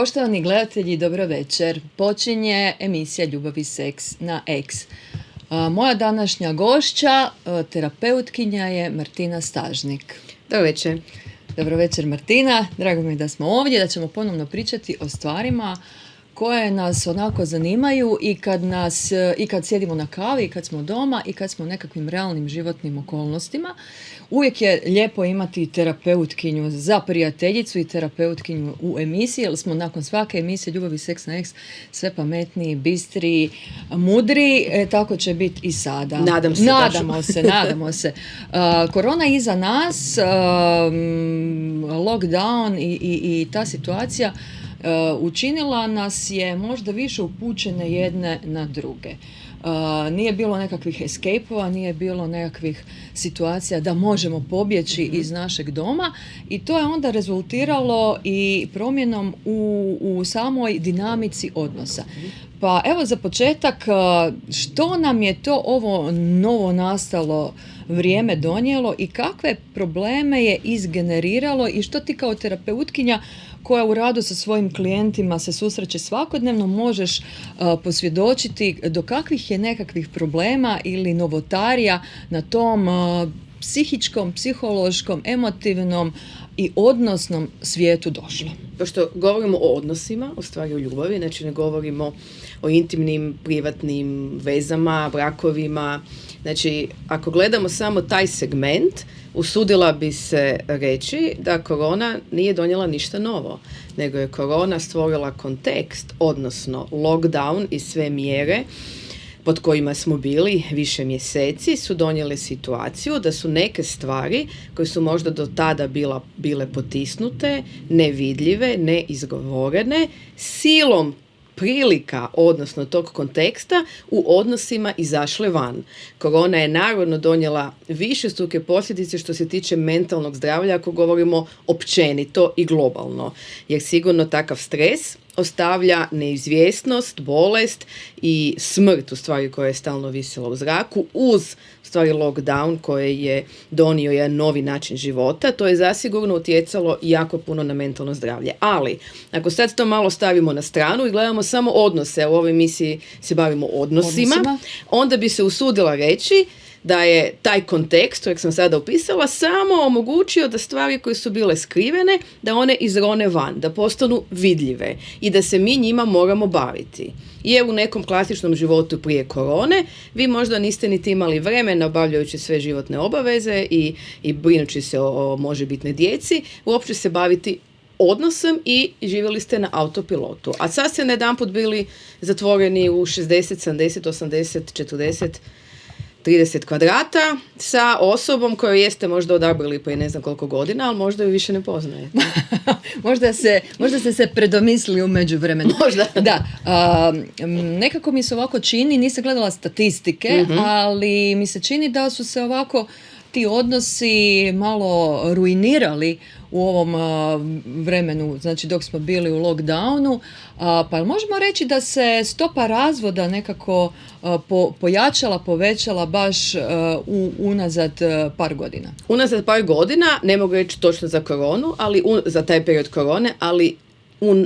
Poštovani gledatelji, dobro večer. Počinje emisija Ljubav i seks na X. Moja današnja gošća, terapeutkinja je Martina Stažnik. Dobro večer. Dobro večer, Martina. Drago mi je da smo ovdje, da ćemo ponovno pričati o stvarima koje nas onako zanimaju i kad sjedimo na kavi, i kad smo doma, i kad smo u nekakvim realnim životnim okolnostima. Uvijek je lijepo imati terapeutkinju za prijateljicu i terapeutkinju u emisiji, jer smo nakon svake emisije Ljubav i seks na X sve pametniji, bistriji, mudri, tako će biti i sada. Nadamo se. Korona je iza nas, lockdown i ta situacija učinila nas je možda više upućene jedne na druge. Nije bilo nekakvih escape-ova, nije bilo nekakvih situacija da možemo pobjeći iz našeg doma i to je onda rezultiralo i promjenom u samoj dinamici odnosa. Pa evo za početak, što nam je to ovo novo nastalo vrijeme donijelo i kakve probleme je izgeneriralo i što ti kao terapeutkinja koja u radu sa svojim klijentima se susreće svakodnevno možeš posvjedočiti do kakvih je nekakvih problema ili novotarija na tom psihičkom, psihološkom, emotivnom i odnosnom svijetu došlo. Pošto govorimo o odnosima, u stvari o ljubavi, znači ne govorimo o intimnim, privatnim vezama, brakovima. Znači, ako gledamo samo taj segment, usudila bi se reći da korona nije donijela ništa novo, nego je korona stvorila kontekst, odnosno lockdown i sve mjere pod kojima smo bili više mjeseci su donijele situaciju da su neke stvari koje su možda do tada bile potisnute, nevidljive, neizgovorene, silom prilika, odnosno tog konteksta, u odnosima izašle van. Korona je naravno donijela višestruke posljedice što se tiče mentalnog zdravlja ako govorimo općenito i globalno. Jer sigurno takav stres ostavlja neizvjesnost, bolest i smrt u stvari koja je stalno visila u zraku uz stvari lockdown koje je donio jedan novi način života. To je zasigurno utjecalo jako puno na mentalno zdravlje. Ali, ako sad to malo stavimo na stranu i gledamo samo odnose, u ovoj emisiji se bavimo odnosima, onda bi se usudila reći da je taj kontekst, kojeg sam sada opisala, samo omogućio da stvari koje su bile skrivene, da one izrone van, da postanu vidljive i da se mi njima moramo baviti. Jer u nekom klasičnom životu prije korone vi možda niste niti imali vremena obavljajući sve životne obaveze i brinući se o možebitne djeci, uopće se baviti odnosom i živjeli ste na autopilotu. A sad ste najedanput bili zatvoreni u 60, 70, 80, 40 30 kvadrata sa osobom koju jeste možda odabrali prije ne znam koliko godina, ali možda ju više ne poznajete. možda ste se predomislili u međuvremenu. Možda. Da. Nekako mi se ovako čini, nisam gledala statistike, ali mi se čini da su se ovako ti odnosi malo ruinirali u ovom vremenu, znači dok smo bili u lockdownu, pa možemo reći da se stopa razvoda nekako pojačala, povećala baš unazad par godina. Unazad par godina, ne mogu reći točno za koronu, ali za taj period korone, ali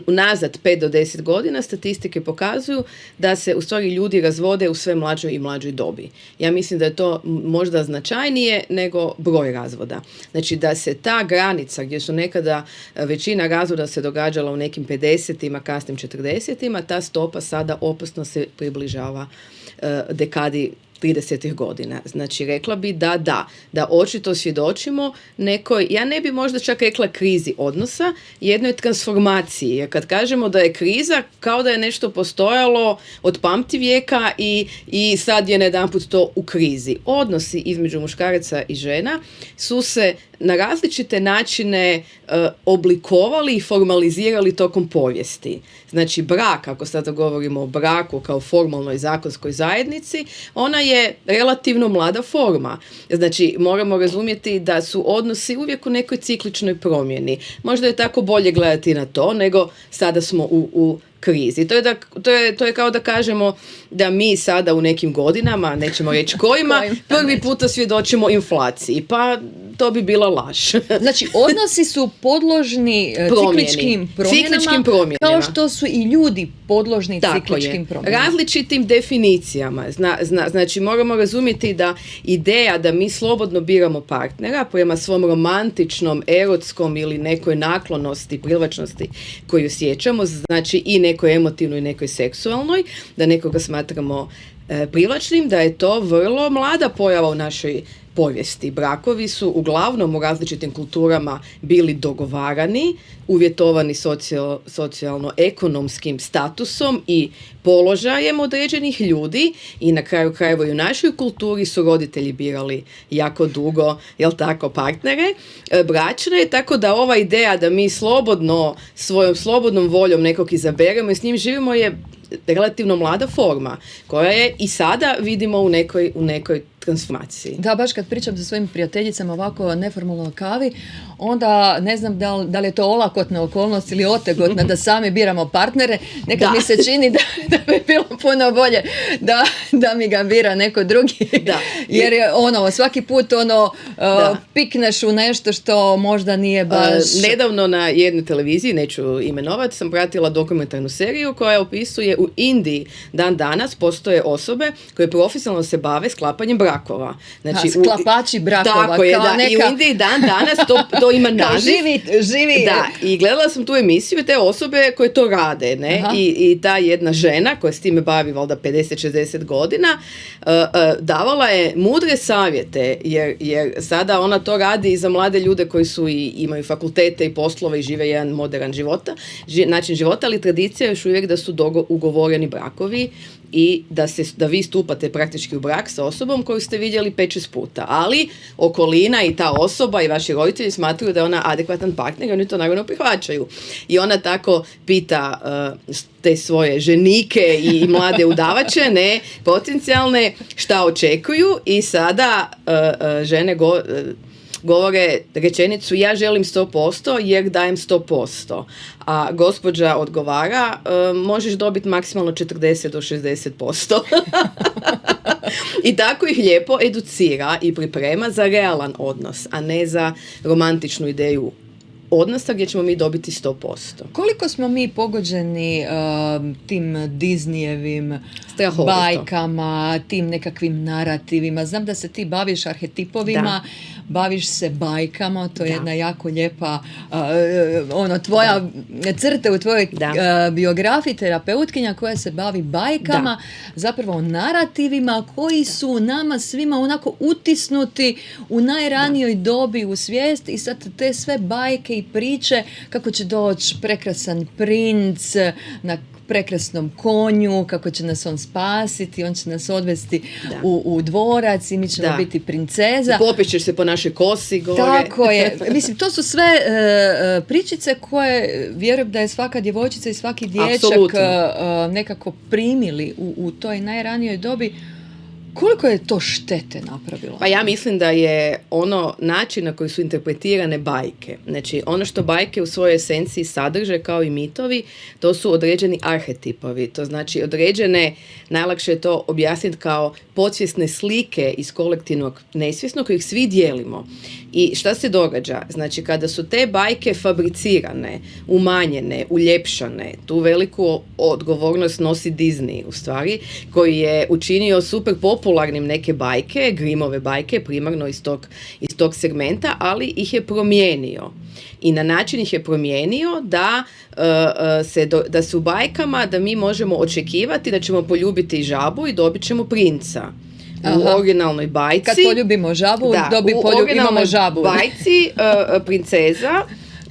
unazad 5 do 10 godina statistike pokazuju da se u stvari ljudi razvode u sve mlađoj i mlađoj dobi. Ja mislim da je to možda značajnije nego broj razvoda. Znači da se ta granica gdje su nekada većina razvoda se događala u nekim 50-ima, kasnim 40-ima, ta stopa sada opasno se približava dekadi 30 godina. Znači, rekla bi da očito svjedočimo nekoj, ja ne bi možda čak rekla krizi odnosa, jednoj transformaciji. Jer kad kažemo da je kriza, kao da je nešto postojalo od pamtivijeka i sad je najedanput to u krizi. Odnosi između muškaraca i žena su se na različite načine oblikovali i formalizirali tokom povijesti. Znači, brak, ako sada govorimo o braku kao formalnoj zakonskoj zajednici, ona je relativno mlada forma. Znači, moramo razumjeti da su odnosi uvijek u nekoj cikličnoj promjeni. Možda je tako bolje gledati na to, nego sada smo u krizi. To je kao da kažemo da mi sada u nekim godinama, nećemo reći kojima, prvi puta svjedočimo inflaciji. Pa to bi bila laž. Znači, odnosi su podložni cikličkim promjenama, kao što su i ljudi podložni cikličkim promjenama. Različitim definicijama. Znači, moramo razumjeti da ideja da mi slobodno biramo partnera prema svom romantičnom, erotskom ili nekoj naklonosti, privlačnosti koju osjećamo, znači i nekoj emotivnoj i nekoj seksualnoj, da nekoga smatramo privlačnim, da je to vrlo mlada pojava u našoj povijesti. Brakovi su uglavnom u različitim kulturama bili dogovarani, uvjetovani socijalno-ekonomskim statusom i položajem određenih ljudi i na kraju krajeva i u našoj kulturi su roditelji birali jako dugo, jel tako, partnere bračne, tako da ova ideja da mi slobodno, svojom slobodnom voljom nekog izaberemo i s njim živimo je relativno mlada forma, koja je i sada vidimo u nekoj transformaciji. Da, baš kad pričam sa svojim prijateljicama ovako neformalno o kavi, onda ne znam da li je to olakotna okolnost ili otegotna da sami biramo partnere. Nekad mi se čini da bi bilo puno bolje da mi ga bira neko drugi. Da. Jer je svaki put pikneš u nešto što možda nije baš... Nedavno na jednoj televiziji, neću imenovati, sam pratila dokumentarnu seriju koja opisuje u Indiji dan danas postoje osobe koje profesionalno se bave sklapanjem brakova. Znači, sklapači brakova. Tako je, da. I u Indiji dan danas to ima naziv. Živi. Da, i gledala sam tu emisiju te osobe koje to rade, ne? I ta jedna žena koja s time bavi valjda 50-60 godina davala je mudre savjete, jer sada ona to radi i za mlade ljude koji su i imaju fakultete i poslove i žive jedan modern način života, ali tradicija je još uvijek da su ugovoreni brakovi i da vi stupate praktički u brak sa osobom koju ste vidjeli 5-6 puta. Ali okolina i ta osoba i vaši roditelji smatruju da je ona adekvatan partner i oni to naravno prihvaćaju. I ona tako pita te svoje ženike i mlade udavače, ne, potencijalne, šta očekuju i sada žene govore rečenicu ja želim 100% jer dajem 100%. A gospođa odgovara možeš dobiti maksimalno 40 do 60%. I tako ih lijepo educira i priprema za realan odnos, a ne za romantičnu ideju odnosa gdje ćemo mi dobiti 100%. Koliko smo mi pogođeni tim Disneyevim bajkama, tim nekakvim narativima? Znam da se ti baviš arhetipovima, baviš se bajkama, to je jedna jako lijepa tvoja crta u tvojoj biografiji, terapeutkinja koja se bavi bajkama, zapravo narativima koji su nama svima onako utisnuti u najranijoj dobi u svijest i sad te sve bajke i priče kako će doći prekrasan princ na prekrasnom konju, kako će nas on spasiti, on će nas odvesti u dvorac i mi ćemo biti princeza. Popešćeš se po našoj kosi gore. Tako je. Mislim, to su sve pričice koje vjerujem da je svaka djevojčica i svaki dječak nekako primili u toj najranijoj dobi. Koliko je to štete napravilo? Pa ja mislim da je način na koji su interpretirane bajke. Znači, ono što bajke u svojoj esenciji sadrže kao i mitovi, to su određeni arhetipovi. To znači određene, najlakše je to objasniti kao podsvjesne slike iz kolektivnog nesvjesnog kojih svi dijelimo. I šta se događa? Znači, kada su te bajke fabricirane, umanjene, uljepšane, tu veliku odgovornost nosi Disney, u stvari, koji je učinio super popularnim neke bajke, Grimmove bajke, primarno iz tog segmenta, ali ih je promijenio. I na način ih je promijenio da se u bajkama da mi možemo očekivati da ćemo poljubiti žabu i dobit ćemo princa. U originalnoj bajci... Kad poljubimo žabu, imamo žabu. U bajci princeza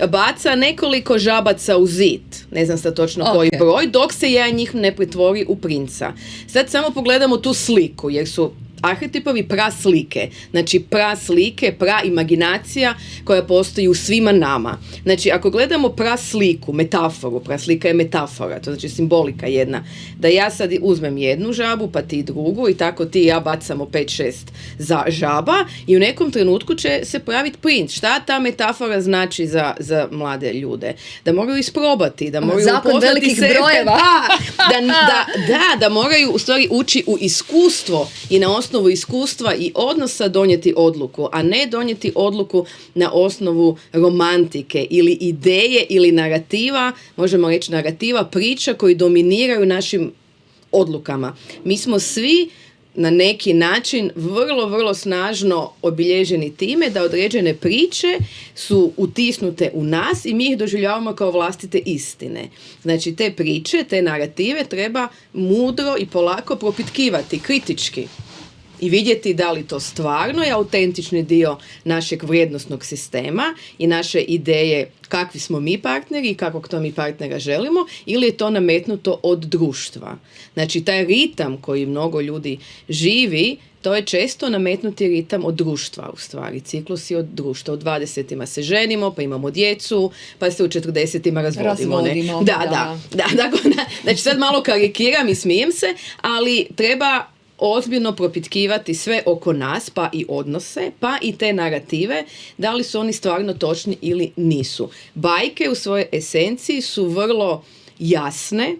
baca nekoliko žabaca u zid, ne znam sad točno koji broj, dok se jedan njih ne pretvori u princa. Sad samo pogledamo tu sliku, jer su arhetipovi praslike, znači praslike, praimaginacija koja postoji u svima nama. Znači, ako gledamo prasliku, metaforu, praslika je metafora, to znači simbolika jedna, da ja sad uzmem jednu žabu, pa ti drugu i tako ti i ja bacamo 5-6 za žaba i u nekom trenutku će se pojaviti princ. Šta ta metafora znači za mlade ljude? Da moraju isprobati, da moraju upoznati sebe. Brojeva. Da moraju u stvari ući u iskustvo i na osnovu osnovu iskustva i odnosa donijeti odluku, a ne donijeti odluku na osnovu romantike ili ideje ili narativa, možemo reći narativa, priča koji dominiraju našim odlukama. Mi smo svi na neki način vrlo, vrlo snažno obilježeni time da određene priče su utisnute u nas i mi ih doživljavamo kao vlastite istine. Znači te priče, te narative treba mudro i polako propitkivati, kritički. I vidjeti da li to stvarno je autentični dio našeg vrijednosnog sistema i naše ideje kakvi smo mi partneri i kakvog to mi partnera želimo, ili je to nametnuto od društva. Znači taj ritam koji mnogo ljudi živi, to je često nametnuti ritam od društva, u stvari, ciklus je od društva. U 20-ima se ženimo, pa imamo djecu, pa se u 40-ima razvodimo. Da. Znači sad malo karikiram i smijem se, ali treba ozbiljno propitkivati sve oko nas, pa i odnose, pa i te narative, da li su oni stvarno točni ili nisu. Bajke u svojoj esenciji su vrlo jasne,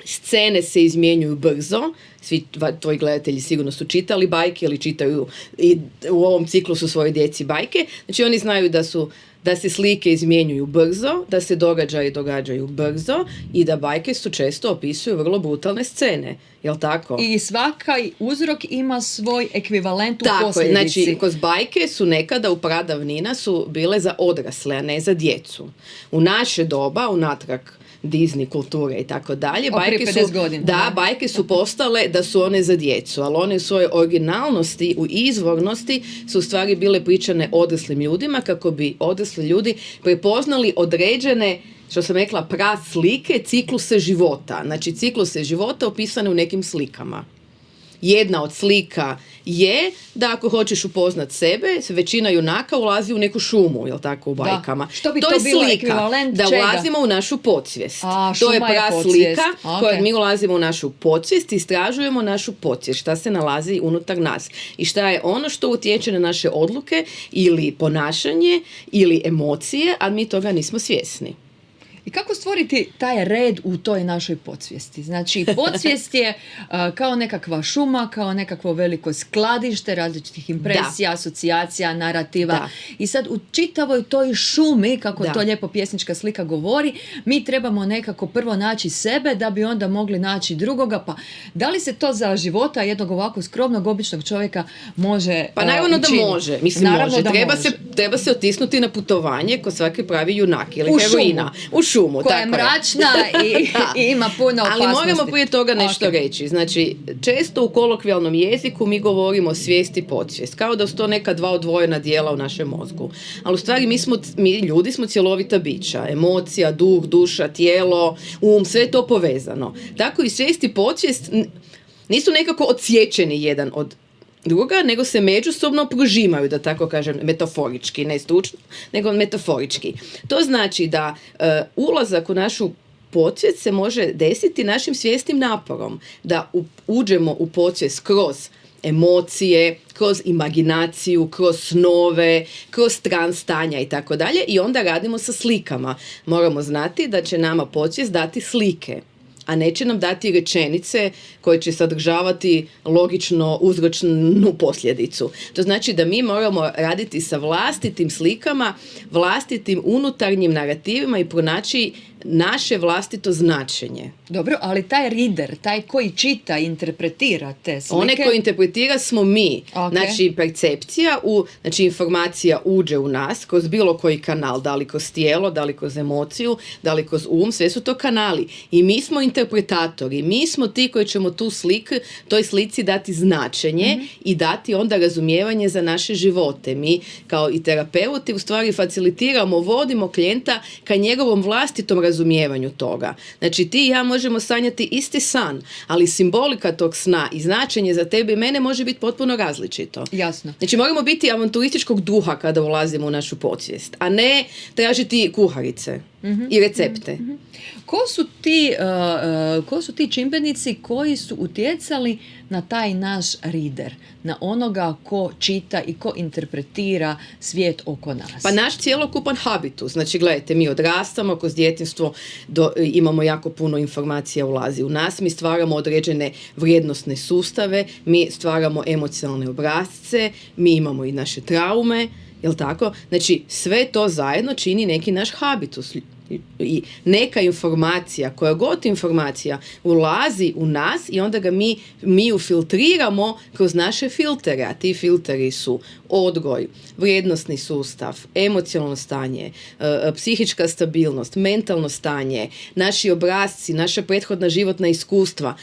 scene se izmjenjuju brzo, svi tvoji gledatelji sigurno su čitali bajke ili čitaju i u ovom ciklusu svoje djeci bajke, znači oni znaju da se slike izmjenjuju brzo, da se događaji događaju brzo i da bajke su često opisuju vrlo brutalne scene. Jel' tako? I svaka uzrok ima svoj ekvivalent u tako posljedici. Tako je, znači kroz bajke su nekada u pradavnina su bile za odrasle, a ne za djecu. U naše doba, unatrag Disney kulture i tako dalje, bajke su postale da su one za djecu, ali one u svojoj originalnosti, u izvornosti su u stvari bile pričane odraslim ljudima kako bi odrasli ljudi prepoznali određene, što sam rekla, praslike cikluse života. Znači cikluse života opisane u nekim slikama. Jedna od slika je da ako hoćeš upoznat sebe, većina junaka ulazi u neku šumu, jel tako, u bajkama. Što bi to je bilo ekvivalent da čega? Ulazimo u našu podsvijest. To je praslika koja mi ulazimo u našu podsvijest i istražujemo našu podsvijest, šta se nalazi unutar nas i šta je ono što utječe na naše odluke ili ponašanje ili emocije, a mi toga nismo svjesni. I kako stvoriti taj red u toj našoj podsvijesti? Znači, podsvijest je kao nekakva šuma, kao nekakvo veliko skladište različitih impresija, asocijacija, narativa. Da. I sad u čitavoj toj šumi, kako to lijepo pjesnička slika govori, mi trebamo nekako prvo naći sebe da bi onda mogli naći drugoga. Pa da li se to za života jednog ovako skromnog, običnog čovjeka može Pa naravno učiniti? Da može. Mislim, može. Treba se otisnuti na putovanje ko svaki pravi junak ili heroina. U šumu, koja je mračna i ima puno opasnosti. Ali moramo prije toga nešto reći. Znači, često u kolokvijalnom jeziku mi govorimo o svijest i podsvijest, kao da su to neka dva odvojena dijela u našem mozgu. Ali u stvari mi ljudi smo cjelovita bića. Emocija, duh, duša, tijelo, sve to povezano. Tako i svijest i podsvijest nisu nekako odsječeni jedan od druga, nego se međusobno prožimaju, da tako kažem, metaforički, ne stručno, nego metaforički. To znači da ulazak u našu podsvijest se može desiti našim svjesnim naporom, da uđemo u podsvijest kroz emocije, kroz imaginaciju, kroz snove, kroz trans stanja i tako dalje, i onda radimo sa slikama. Moramo znati da će nama podsvijest dati slike, a neće nam dati rečenice koje će sadržavati logično uzročnu posljedicu. To znači da mi moramo raditi sa vlastitim slikama, vlastitim unutarnjim narativima i pronaći naše vlastito značenje. Dobro, ali taj reader, taj koji čita, interpretira te slike... One koji interpretira smo mi. Okay. Znači, percepcija, znači informacija uđe u nas kroz bilo koji kanal, da li kroz tijelo, da li kroz emociju, da li kroz sve su to kanali. I mi smo interpretatori, mi smo ti koji ćemo toj slici dati značenje i dati onda razumijevanje za naše živote. Mi kao i terapeuti u stvari facilitiramo, vodimo klijenta ka njegovom vlastitom razumijevanju toga. Znači ti i ja možemo sanjati isti san, ali simbolika tog sna i značenje za tebe i mene može biti potpuno različito. Jasno. Znači moramo biti avanturističkog duha kada ulazimo u našu podsvijest, a ne tražiti kuharice. i recepte. Ko su ti čimbenici koji su utjecali na taj naš reader, na onoga ko čita i ko interpretira svijet oko nas? Pa naš cjelokupan habitus. Znači, gledajte, mi odrastamo, kroz djetinjstvo imamo jako puno informacija ulazi u nas, mi stvaramo određene vrijednosne sustave, mi stvaramo emocionalne obrasce, mi imamo i naše traume, jel tako? Znači, sve to zajedno čini neki naš habitus. I neka informacija, koja god informacija ulazi u nas i onda ga mi ufiltriramo kroz naše filtere, a ti filteri su odgoj, vrijednosni sustav, emocionalno stanje, psihička stabilnost, mentalno stanje, naši obrasci, naša prethodna životna iskustva,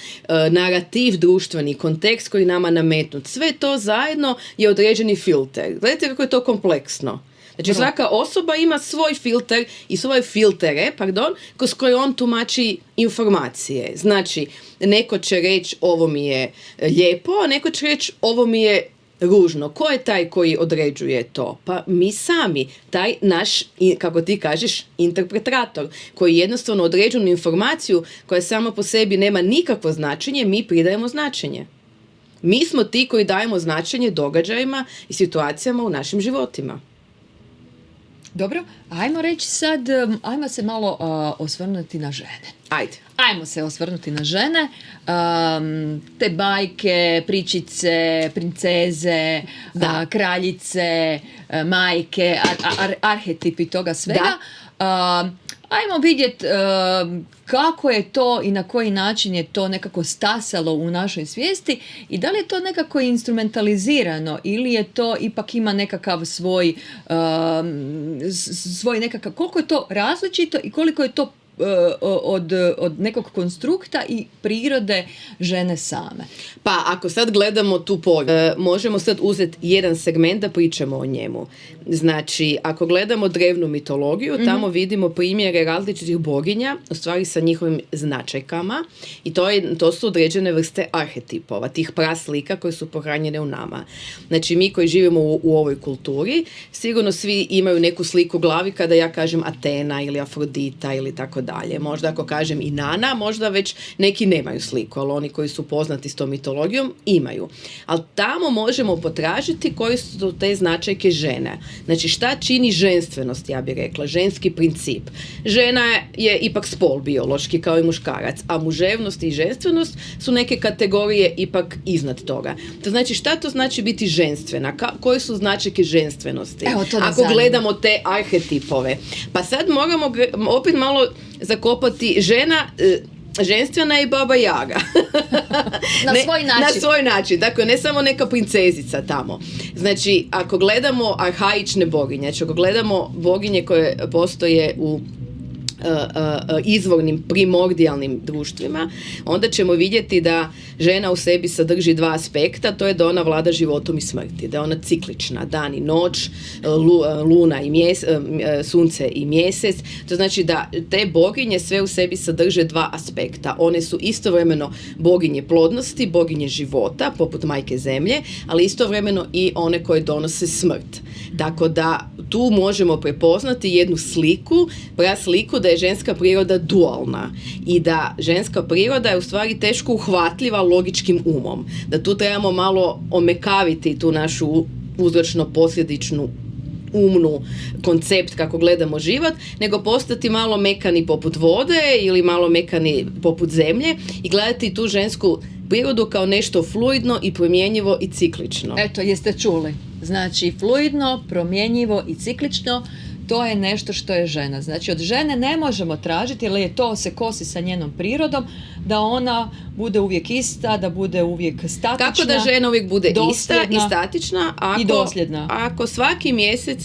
narativ društveni, kontekst koji nama nametnut, sve to zajedno je određeni filter. Gledajte kako je to kompleksno. Znači, svaka osoba ima svoj filter i svoje filtere, kroz koje on tumači informacije. Znači, neko će reći ovo mi je lijepo, a neko će reći ovo mi je ružno. Ko je taj koji određuje to? Pa mi sami, taj naš, kako ti kažeš, interpretator, koji jednostavno određenu informaciju koja sama po sebi nema nikakvo značenje, mi pridajemo značenje. Mi smo ti koji dajemo značenje događajima i situacijama u našim životima. Dobro, ajmo reći sad, ajmo se malo osvrnuti na žene. Ajmo se osvrnuti na žene, te bajke, pričice, princeze, kraljice, majke, arhetipi toga svega. Ajmo vidjeti kako je to i na koji način je to nekako stasalo u našoj svijesti i da li je to nekako instrumentalizirano ili je to ipak ima nekakav svoj nekakav, koliko je to različito i koliko je to od nekog konstrukta i prirode žene same. Pa ako sad gledamo tu možemo sad uzeti jedan segment da pričamo o njemu. Znači, ako gledamo drevnu mitologiju, tamo vidimo primjere različitih boginja, u stvari sa njihovim značajkama, i to su određene vrste arhetipova, tih praslika koje su pohranjene u nama. Znači, mi koji živimo u ovoj kulturi, sigurno svi imaju neku sliku u glavi kada ja kažem Atena ili Afrodita ili tako dalje. Možda ako kažem Inanna, možda već neki nemaju sliku, ali oni koji su poznati s tom mitologijom imaju. Ali tamo možemo potražiti koji su te značajke žene. Znači, šta čini ženstvenost, ja bih rekla, ženski princip. Žena je ipak spol biološki kao i muškarac, a muževnost i ženstvenost su neke kategorije ipak iznad toga. To znači, šta to znači biti ženstvena? Koje su značajke ženstvenosti? Ako gledamo te arhetipove. Pa sad moramo opet malo zakopati ženstvena je i baba Jaga. Na svoj način. Dakle, ne samo neka princezica tamo. Znači, ako gledamo arhaične boginje, znači ako gledamo boginje koje postoje u izvornim primordijalnim društvima, onda ćemo vidjeti da žena u sebi sadrži dva aspekta, to je da ona vlada životom i smrti, da je ona ciklična, dan i noć, luna i sunce i mjesec. To znači da te boginje sve u sebi sadrže dva aspekta. One su istovremeno boginje plodnosti, boginje života, poput majke zemlje, ali istovremeno i one koje donose smrt. Tako da tu možemo prepoznati jednu sliku, sliku da je ženska priroda dualna i da ženska priroda je u stvari teško uhvatljiva logičkim umom. Da tu trebamo malo omekaviti tu našu uzročno-posljedičnu umnu koncept kako gledamo život, nego postati malo mekani poput vode ili malo mekani poput zemlje i gledati tu žensku prirodu kao nešto fluidno i promjenjivo i ciklično. Eto, jeste čuli? Znači, fluidno, promjenjivo i ciklično, to je nešto što je žena. Znači, od žene ne možemo tražiti, jer je to se kosi sa njenom prirodom, da ona bude uvijek ista, da bude uvijek statična. Kako da žena uvijek bude ista i statična? I dosljedna. Ako svaki mjesec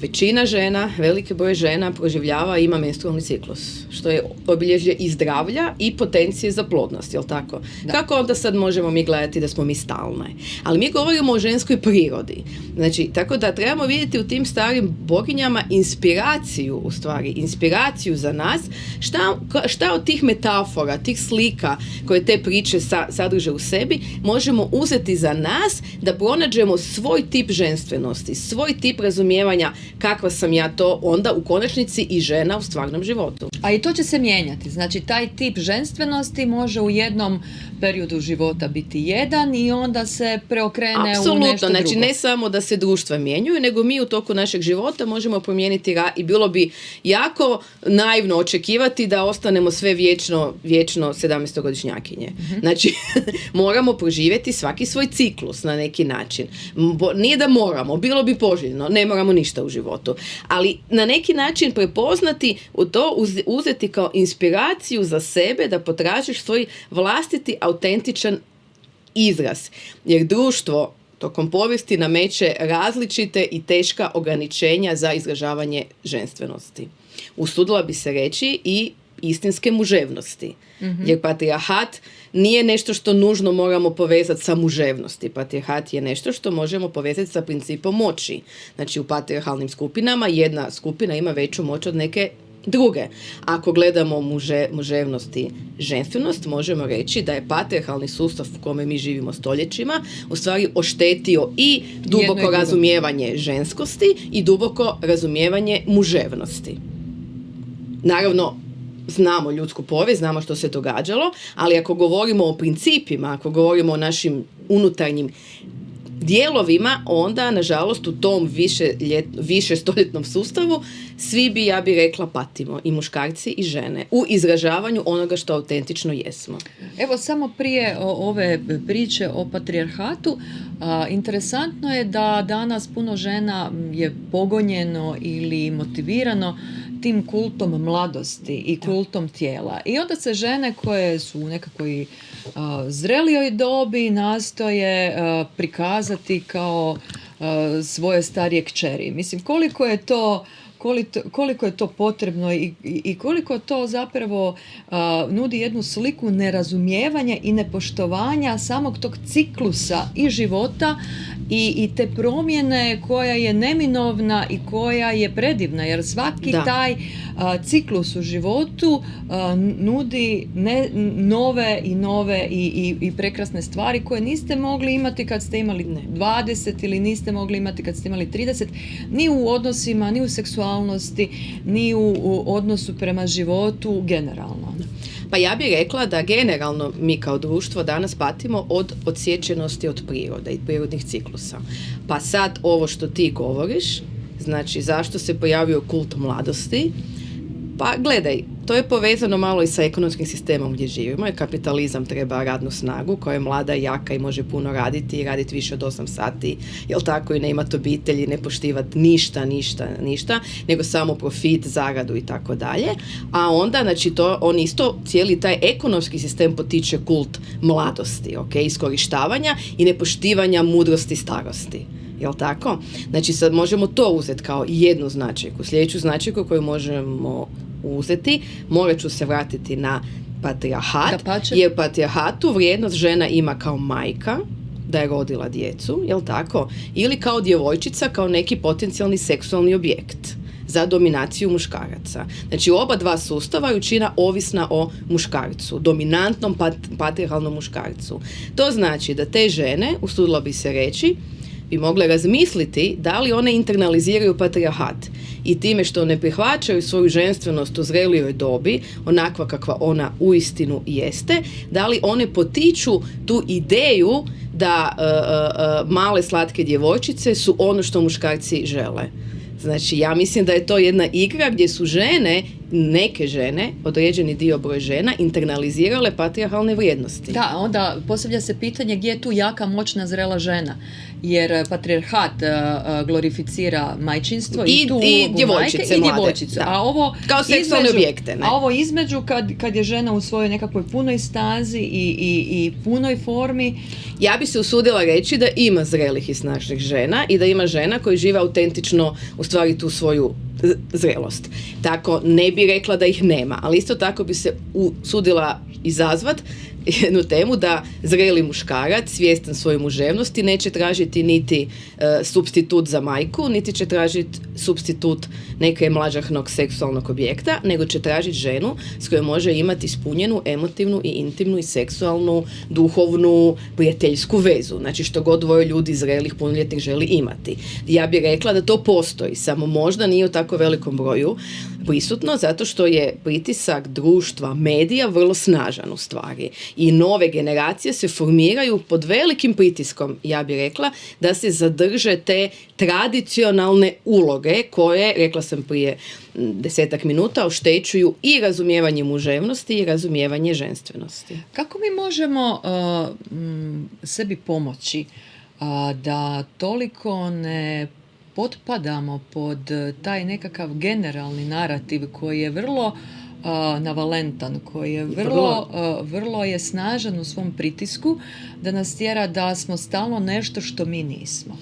većina žena, veliki broj žena proživljava i ima menstrualni ciklus, što je obilježje i zdravlja i potencije za plodnost, jel tako? Da. Kako onda sad možemo mi gledati da smo mi stalne? Ali mi govorimo o ženskoj prirodi. Znači, tako da trebamo vidjeti u tim starim boginjama inspiraciju za nas, šta od tih metafora, tih slika koje te priče sadrže u sebi, možemo uzeti za nas da pronađemo svoj tip ženstvenosti, svoj tip razumijevanja kakva sam ja to onda u konačnici i žena u stvarnom životu. A i to će se mijenjati. Znači, taj tip ženstvenosti može u jednom periodu života biti jedan i onda se preokrene u nešto drugo. Apsolutno, znači ne samo da se društva mijenjuju, nego mi u toku našeg života možemo promijeniti i bilo bi jako naivno očekivati da ostanemo sve vječno 17-godišnjakinje. Znači, moramo proživjeti svaki svoj ciklus na neki način. Nije da moramo, bilo bi poželjno, ne moramo ništa u životu. Ali na neki način prepoznati to, uzeti kao inspiraciju za sebe da potražiš svoj vlastiti autentičan izraz. Jer društvo tokom povijesti nameće različite i teška ograničenja za izražavanje ženstvenosti. Usudila bi se reći i istinske muževnosti. Jer patrijarhat nije nešto što nužno moramo povezati sa muževnosti. Patrijarhat je nešto što možemo povezati sa principom moći. Znači u patrijarhalnim skupinama jedna skupina ima veću moć od neke druge. Ako gledamo muževnost i ženstvenost, možemo reći da je patrijarhalni sustav u kome mi živimo stoljećima u stvari oštetio i duboko razumijevanje ženskosti i duboko razumijevanje muževnosti. Naravno, znamo ljudsku povijest, znamo što se događalo, ali ako govorimo o principima, ako govorimo o našim unutarnjim dijelovima, onda, nažalost, u tom više stoljetnom sustavu svi bi, ja bi rekla, patimo, i muškarci i žene, u izražavanju onoga što autentično jesmo. Evo, samo prije ove priče o patrijarhatu, interesantno je da danas puno žena je pogonjeno ili motivirano tim kultom mladosti i kultom tijela. I onda se žene koje su u nekakvoj zrelijoj dobi nastoje prikazati kao svoje starije kćeri. Mislim, koliko je to potrebno i koliko to zapravo nudi jednu sliku nerazumijevanja i nepoštovanja samog tog ciklusa i života i te promjene koja je neminovna i koja je predivna, jer svaki taj ciklus u životu nudi nove i prekrasne stvari koje niste mogli imati kad ste imali 20 ili niste mogli imati kad ste imali 30, ni u odnosima, ni u seksualnosti, ni u odnosu prema životu generalno. Pa ja bih rekla da generalno mi kao društvo danas patimo od odsječenosti od prirode i prirodnih ciklusa. Pa sad ovo što ti govoriš, znači zašto se pojavio kult mladosti, pa gledaj, to je povezano malo i sa ekonomskim sistemom gdje živimo, jer kapitalizam treba radnu snagu koja je mlada i jaka i može puno raditi i raditi više od 8 sati, jel tako, i ne imati obitelji, ne poštivati ništa, nego samo profit, zaradu i tako dalje. A onda, znači, on isto cijeli taj ekonomski sistem potiče kult mladosti, iskorištavanja i nepoštivanja mudrosti starosti. Jel tako? Znači sad možemo to uzeti kao jednu značajku. Sljedeću značajku koju možemo uzeti, morat ću se vratiti na patrijarhat, jer patrijarhatu vrijednost žena ima kao majka, da je rodila djecu, jel tako? Ili kao djevojčica, kao neki potencijalni seksualni objekt za dominaciju muškaraca. Znači oba dva sustava je čina ovisna o muškarcu, dominantnom patrijarhalnom muškarcu. To znači da te žene, usudila bi se reći, bi mogle razmisliti da li one internaliziraju patrijarhat i time što ne prihvaćaju svoju ženstvenost u zrelijoj dobi, onakva kakva ona uistinu jeste, da li one potiču tu ideju da male slatke djevojčice su ono što muškarci žele. Znači, ja mislim da je to jedna igra gdje su žene, neke žene, određeni dio broj žena, internalizirale patrijarhalne vrijednosti. Da, onda postavlja se pitanje gdje je tu jaka, moćna, zrela žena. Jer patrijarhat glorificira majčinstvo i tu ulogu majke i djevojčicu. A ovo kao seksualne objekte. Ne? A ovo između, kad je žena u svojoj nekakvoj punoj stazi i punoj formi. Ja bi se usudila reći da ima zrelih i snažnih žena i da ima žena koji žive autentično u stvari tu svoju zrelost. Tako ne bi rekla da ih nema, ali isto tako bi se usudila izazvat jednu temu da zreli muškarac, svjestan svoje muževnosti, neće tražiti niti supstitut za majku, niti će tražiti supstitut neke mlađahnog seksualnog objekta, nego će tražiti ženu s kojom može imati ispunjenu emotivnu i intimnu i seksualnu, duhovnu, prijateljsku vezu. Znači što god dvoje ljudi zrelih punoljetnih želi imati. Ja bih rekla da to postoji, samo možda nije u tako velikom broju prisutno, zato što je pritisak društva, medija vrlo snažan u stvari. I nove generacije se formiraju pod velikim pritiskom, ja bih rekla, da se zadrže te tradicionalne uloge koje, rekla sam prije 10 minuta, oštećuju i razumijevanje muževnosti i razumijevanje ženstvenosti. Kako mi možemo sebi pomoći da toliko ne potpadamo pod taj nekakav generalni narativ koji je vrlo navalentan, koji je vrlo je snažan u svom pritisku, da nas tjera da smo stalno nešto što mi nismo.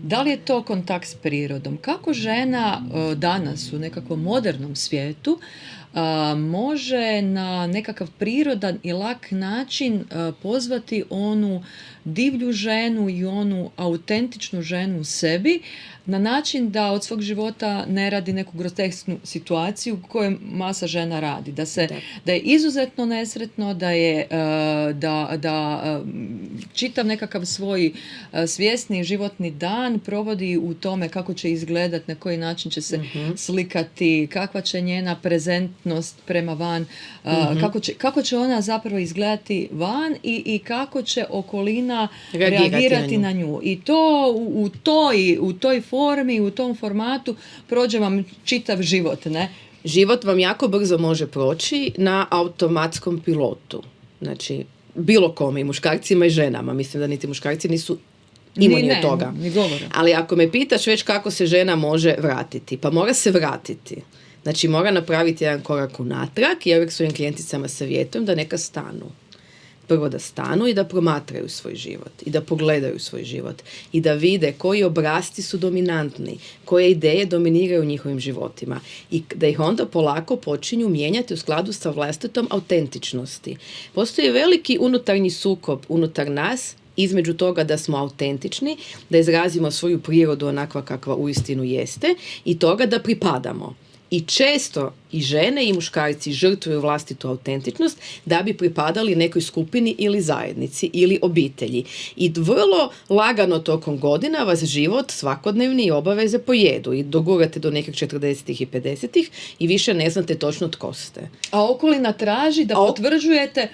Da li je to kontakt s prirodom? Kako žena danas u nekakvom modernom svijetu može na nekakav prirodan i lak način pozvati onu divlju ženu i onu autentičnu ženu u sebi na način da od svog života ne radi neku grotesknu situaciju u kojoj masa žena radi. Da je izuzetno nesretno, da čitav nekakav svoj svjesni životni dan provodi u tome kako će izgledati, na koji način će se slikati, kakva će njena prezentnost prema van, kako će ona zapravo izgledati van i kako će okolina reagirati na nju. I to u toj formi, u tom formatu prođe vam čitav život, ne? Život vam jako brzo može proći na automatskom pilotu. Znači, bilo kome, i muškarcima i ženama. Mislim da niti muškarci nisu imuni od toga. Ali ako me pitaš već kako se žena može vratiti, pa mora se vratiti. Znači, mora napraviti jedan korak unatrag. Ja uvijek svojim klijenticama savjetujem da neka stanu. Prvo da stanu i da promatraju svoj život i da pogledaju svoj život i da vide koji obrasci su dominantni, koje ideje dominiraju u njihovim životima i da ih onda polako počinju mijenjati u skladu sa vlastitom autentičnosti. Postoji veliki unutarnji sukob unutar nas između toga da smo autentični, da izrazimo svoju prirodu onakva kakva uistinu jeste i toga da pripadamo. I često i žene i muškarci žrtvuju vlastitu autentičnost da bi pripadali nekoj skupini ili zajednici ili obitelji. I vrlo lagano tokom godina vas život svakodnevni i obaveze pojedu i dogurate do nekih 40-ih i 50-ih i više ne znate točno tko ste. A okolina traži da potvrđujete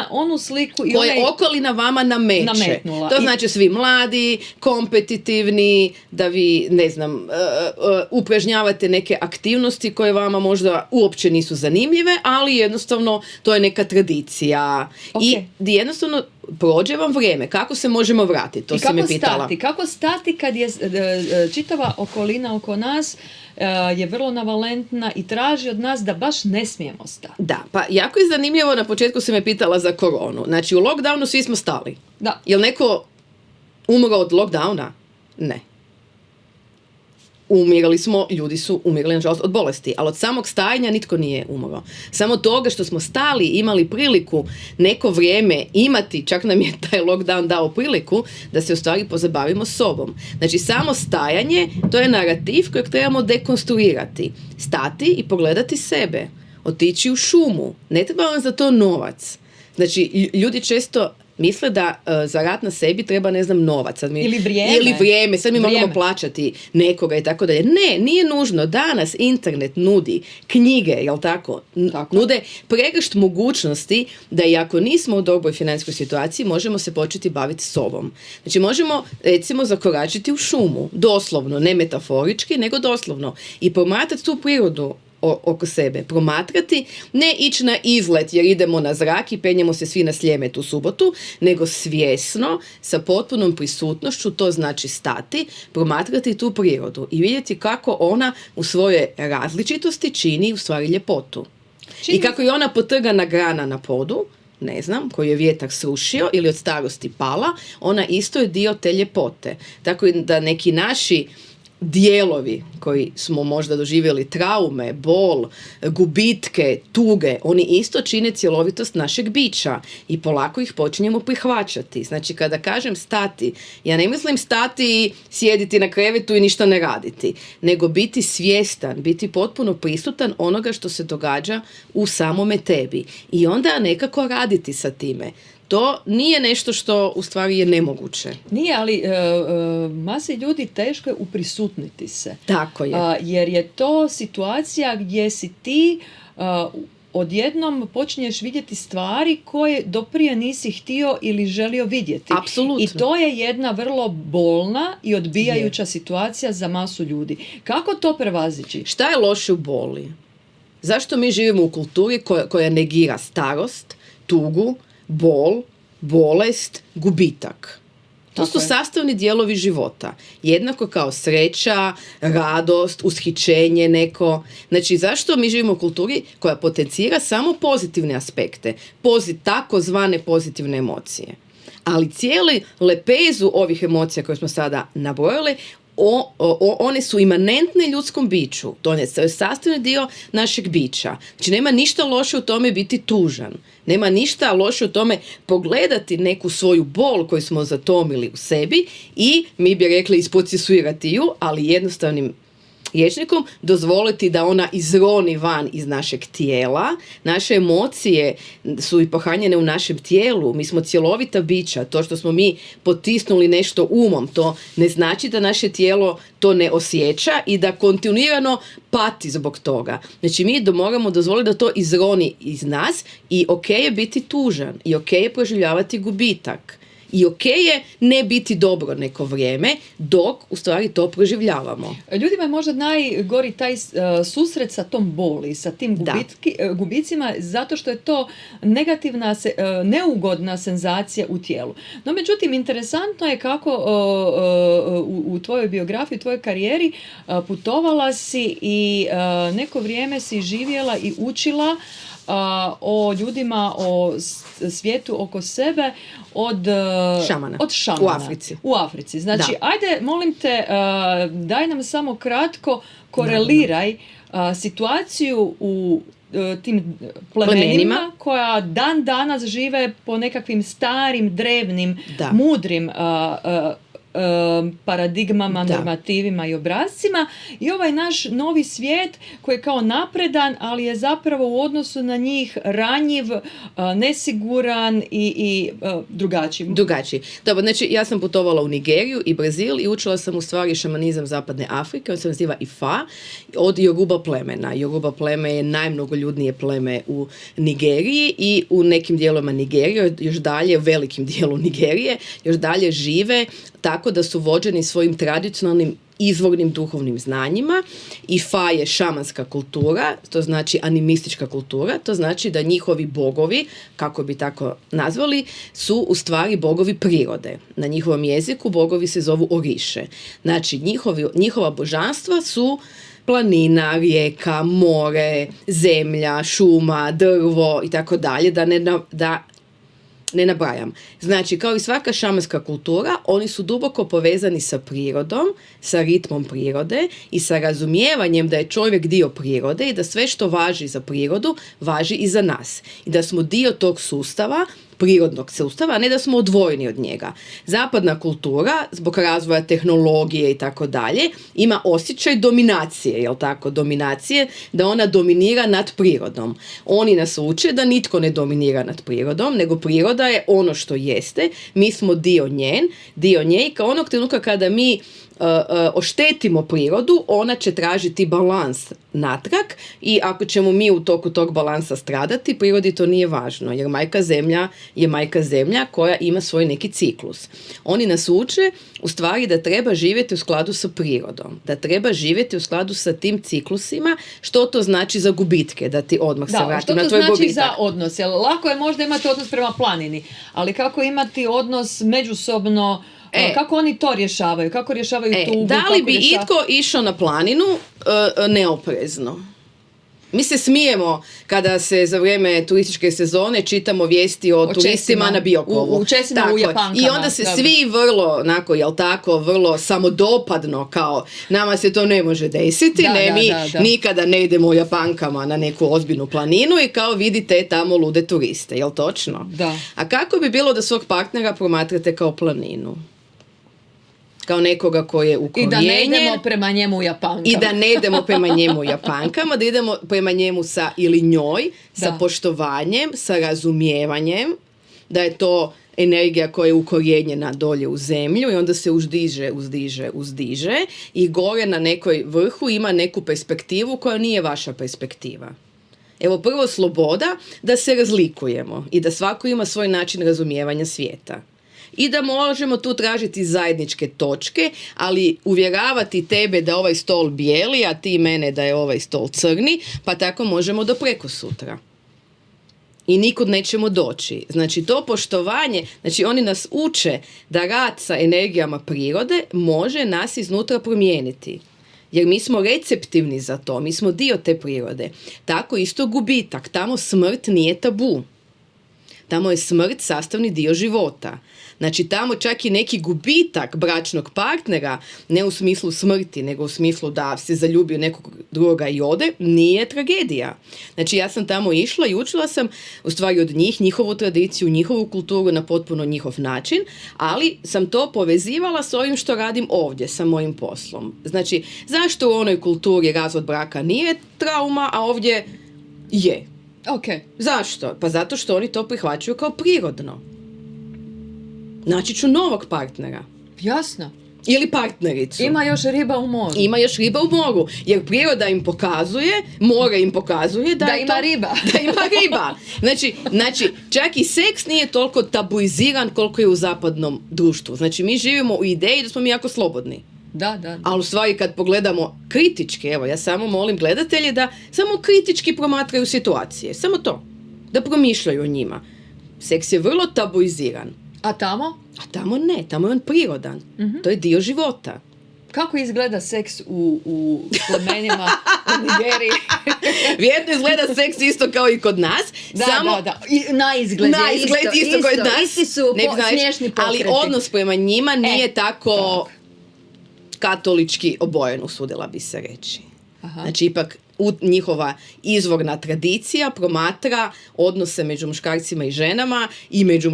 onu sliku i koje okolina vama nametnula. To znači svi mladi, kompetitivni, da vi, ne znam, upražnjavate neke aktivnosti koje vama možda uopće nisu zanimljive, ali jednostavno to je neka tradicija. Okay. I jednostavno prođe vam vrijeme. Kako se možemo vratiti? To si me pitala. Kako stati kad je čitava okolina oko nas je vrlo navalentna i traži od nas da baš ne smijemo stati? Da, pa jako je zanimljivo, na početku si me pitala za koronu. Znači u lockdownu svi smo stali. Da. Jel neko umro od lockdowna? Ne. Umirali smo, ljudi su umirali nažalost od bolesti, ali od samog stajanja nitko nije umro. Samo toga što smo stali, imali priliku neko vrijeme imati, čak nam je taj lockdown dao priliku da se u stvari pozabavimo sobom. Znači samo stajanje, to je narativ kojeg trebamo dekonstruirati. Stati i pogledati sebe, otići u šumu, ne treba vam za to novac. Znači ljudi često misle da za rad na sebi treba, ne znam, novac. Ili vrijeme. Sad mi moramo plaćati nekoga i tako dalje. Ne, nije nužno. Danas internet nudi knjige, jel tako? Nude pregršt mogućnosti da i ako nismo u dobroj financijskoj situaciji, možemo se početi baviti sobom. Znači, možemo, recimo, zakoračiti u šumu. Doslovno, ne metaforički, nego doslovno. I promatrati tu prirodu oko sebe, promatrati, ne ići na izlet jer idemo na zrak i penjemo se svi na Sljeme tu subotu, nego svjesno, sa potpunom prisutnošću, to znači stati, promatrati tu prirodu i vidjeti kako ona u svojoj različitosti čini u stvari ljepotu. I kako je ona potrgana grana na podu, ne znam, koju je vjetar srušio ili od starosti pala, ona isto je dio te ljepote. Tako da neki naši dijelovi koji smo možda doživjeli, traume, bol, gubitke, tuge, oni isto čine cjelovitost našeg bića i polako ih počinjemo prihvaćati. Znači, kada kažem stati, ja ne mislim stati i sjediti na krevetu i ništa ne raditi, nego biti svjestan, biti potpuno prisutan onoga što se događa u samome tebi i onda nekako raditi sa time. To nije nešto što u stvari je nemoguće. Nije, ali masi ljudi teško je uprisutniti se. Tako je. Jer je to situacija gdje si ti odjednom počinješ vidjeti stvari koje doprije nisi htio ili želio vidjeti. Apsolutno. I to je jedna vrlo bolna i odbijajuća situacija za masu ljudi. Kako to prevazići? Šta je loše u boli? Zašto mi živimo u kulturi koja negira starost, tugu, bol, bolest, gubitak? To su sastavni dijelovi života. Jednako kao sreća, radost, ushićenje neko. Znači, zašto mi živimo u kulturi koja potencira samo pozitivne aspekte, takozvane pozitivne emocije? Ali cijeli lepezu ovih emocija koje smo sada nabrojali, one su imanentne ljudskom biću. To je sastavni dio našeg bića. Znači, nema ništa loše u tome biti tužan. Nema ništa loše u tome pogledati neku svoju bol koju smo zatomili u sebi i, mi bi rekli, isprocesuirati ju, ali jednostavnim rječnikom dozvoliti da ona izroni van iz našeg tijela. Naše emocije su i pohranjene u našem tijelu. Mi smo cjelovita bića. To što smo mi potisnuli nešto umom, to ne znači da naše tijelo to ne osjeća i da kontinuirano pati zbog toga. Znači, mi moramo dozvoliti da to izroni iz nas i ok je biti tužan i ok je proživljavati gubitak. I ok je ne biti dobro neko vrijeme, dok u stvari to proživljavamo. Ljudima je možda najgori taj susret sa tom boli, sa tim gubicima, zato što je to negativna, neugodna senzacija u tijelu. No, međutim, interesantno je kako u tvojoj biografiji, u tvojoj karijeri putovala si i neko vrijeme si živjela i učila o ljudima, o svijetu oko sebe od šamana. U Africi. Znači, ajde, molim te, daj nam samo kratko, koreliraj situaciju u tim plemenima koja dan danas žive po nekakvim starim, drevnim, mudrim paradigmama, normativima i obrascima i ovaj naš novi svijet koji je kao napredan, ali je zapravo u odnosu na njih ranjiv, nesiguran i drugačiji. Dobro, znači ja sam putovala u Nigeriju i Brazil i učila sam u stvari šamanizam zapadne Afrike, on se naziva Ifa, od Yoruba plemena. Yoruba pleme je najmnogoljudnije pleme u Nigeriji i u nekim dijelovima Nigerije, još dalje, u velikim dijelu Nigerije, još dalje žive tako da su vođeni svojim tradicionalnim izvornim duhovnim znanjima. Ifa je šamanska kultura, to znači animistička kultura, to znači da njihovi bogovi, kako bi tako nazvali, su u stvari bogovi prirode. Na njihovom jeziku bogovi se zovu oriše. Znači, njihova božanstva su planina, rijeka, more, zemlja, šuma, drvo i tako dalje, da ne nabrajam. Znači, kao i svaka šamanska kultura, oni su duboko povezani sa prirodom, sa ritmom prirode i sa razumijevanjem da je čovjek dio prirode i da sve što važi za prirodu, važi i za nas. I da smo dio tog sustava, prirodnog sustava, a ne da smo odvojeni od njega. Zapadna kultura, zbog razvoja tehnologije i tako dalje, ima osjećaj dominacije, jel tako? Dominacije, da ona dominira nad prirodom. Oni nas uče da nitko ne dominira nad prirodom, nego priroda je ono što jeste, mi smo dio nje i kao onog trenutka kada mi oštetimo prirodu, ona će tražiti balans natrag i ako ćemo mi u toku tog balansa stradati, prirodi to nije važno, jer majka zemlja je majka zemlja koja ima svoj neki ciklus. Oni nas uče u stvari da treba živjeti u skladu sa prirodom, da treba živjeti u skladu sa tim ciklusima. Što to znači za gubitke, da ti odmah se vratim na tvoj gubitak. Što to znači za odnos? Jer lako je možda imati odnos prema planini, ali kako imati odnos međusobno, kako oni to rješavaju? Kako rješavaju tugu? Da li bi itko išao na planinu neoprezno? Mi se smijemo kada se za vrijeme turističke sezone čitamo vijesti o turistima Česima, na Biokovu. u Česima, tako, u Japankama. I onda se Dobro. svi vrlo, onako, jel tako, vrlo samodopadno, kao nama se to ne može desiti, mi nikada ne idemo u Japankama na neku ozbiljnu planinu i kao vidite tamo lude turiste, jel točno? Da. A kako bi bilo da svog partnera promatrate kao planinu? Kao nekoga koji je ukorijenjen. I da ne idemo prema njemu u Japankama. I da ne idemo prema njemu u Japankama, da idemo prema njemu sa ili njoj, sa poštovanjem, sa razumijevanjem, da je to energija koja je ukorijenjena dolje u zemlju i onda se uzdiže i gore na nekoj vrhu ima neku perspektivu koja nije vaša perspektiva. Evo, prvo sloboda da se razlikujemo i da svako ima svoj način razumijevanja svijeta. I da možemo tu tražiti zajedničke točke, ali uvjeravati tebe da ovaj stol bijeli, a ti mene da je ovaj stol crni, pa tako možemo do prekosutra. I nikud nećemo doći. Znači, to poštovanje, znači oni nas uče da rad sa energijama prirode može nas iznutra promijeniti. Jer mi smo receptivni za to, mi smo dio te prirode. Tako isto gubitak, tamo smrt nije tabu. Tamo je smrt sastavni dio života. Znači tamo čak i neki gubitak bračnog partnera, ne u smislu smrti, nego u smislu da se zaljubio nekog drugoga i ode, nije tragedija. Znači ja sam tamo išla i učila sam u stvari od njih, njihovu tradiciju, njihovu kulturu na potpuno njihov način, ali sam to povezivala s ovim što radim ovdje, sa mojim poslom. Znači, zašto u onoj kulturi razvod braka nije trauma, a ovdje je? Okay. Zašto? Pa zato što oni to prihvaćaju kao prirodno. Naći ću novog partnera. Jasno. Ili partnericu. Ima još riba u moru. Ima još riba u moru. Jer priroda im pokazuje, more im pokazuje da ima riba. Da ima riba. Znači, čak i seks nije toliko tabuiziran koliko je u zapadnom društvu. Znači, mi živimo u ideji da smo mi jako slobodni. Da. Ali u stvari kad pogledamo kritički, evo ja samo molim gledatelje da samo kritički promatraju situacije. Samo to. Da promišljaju o njima. Seks je vrlo tabuiziran. A tamo? A tamo ne, tamo je on prirodan. Uh-huh. To je dio života. Kako izgleda seks u plemenima u Nigeriji? Vjerojatno izgleda seks isto kao i kod nas. Da. Na izgled isto kod nas. Isti su smiješni pokreti. Ali odnos prema njima nije tako katolički obojen, usudila bi se reći. Aha. Znači, ipak njihova izvorna tradicija promatra odnose među muškarcima i ženama i među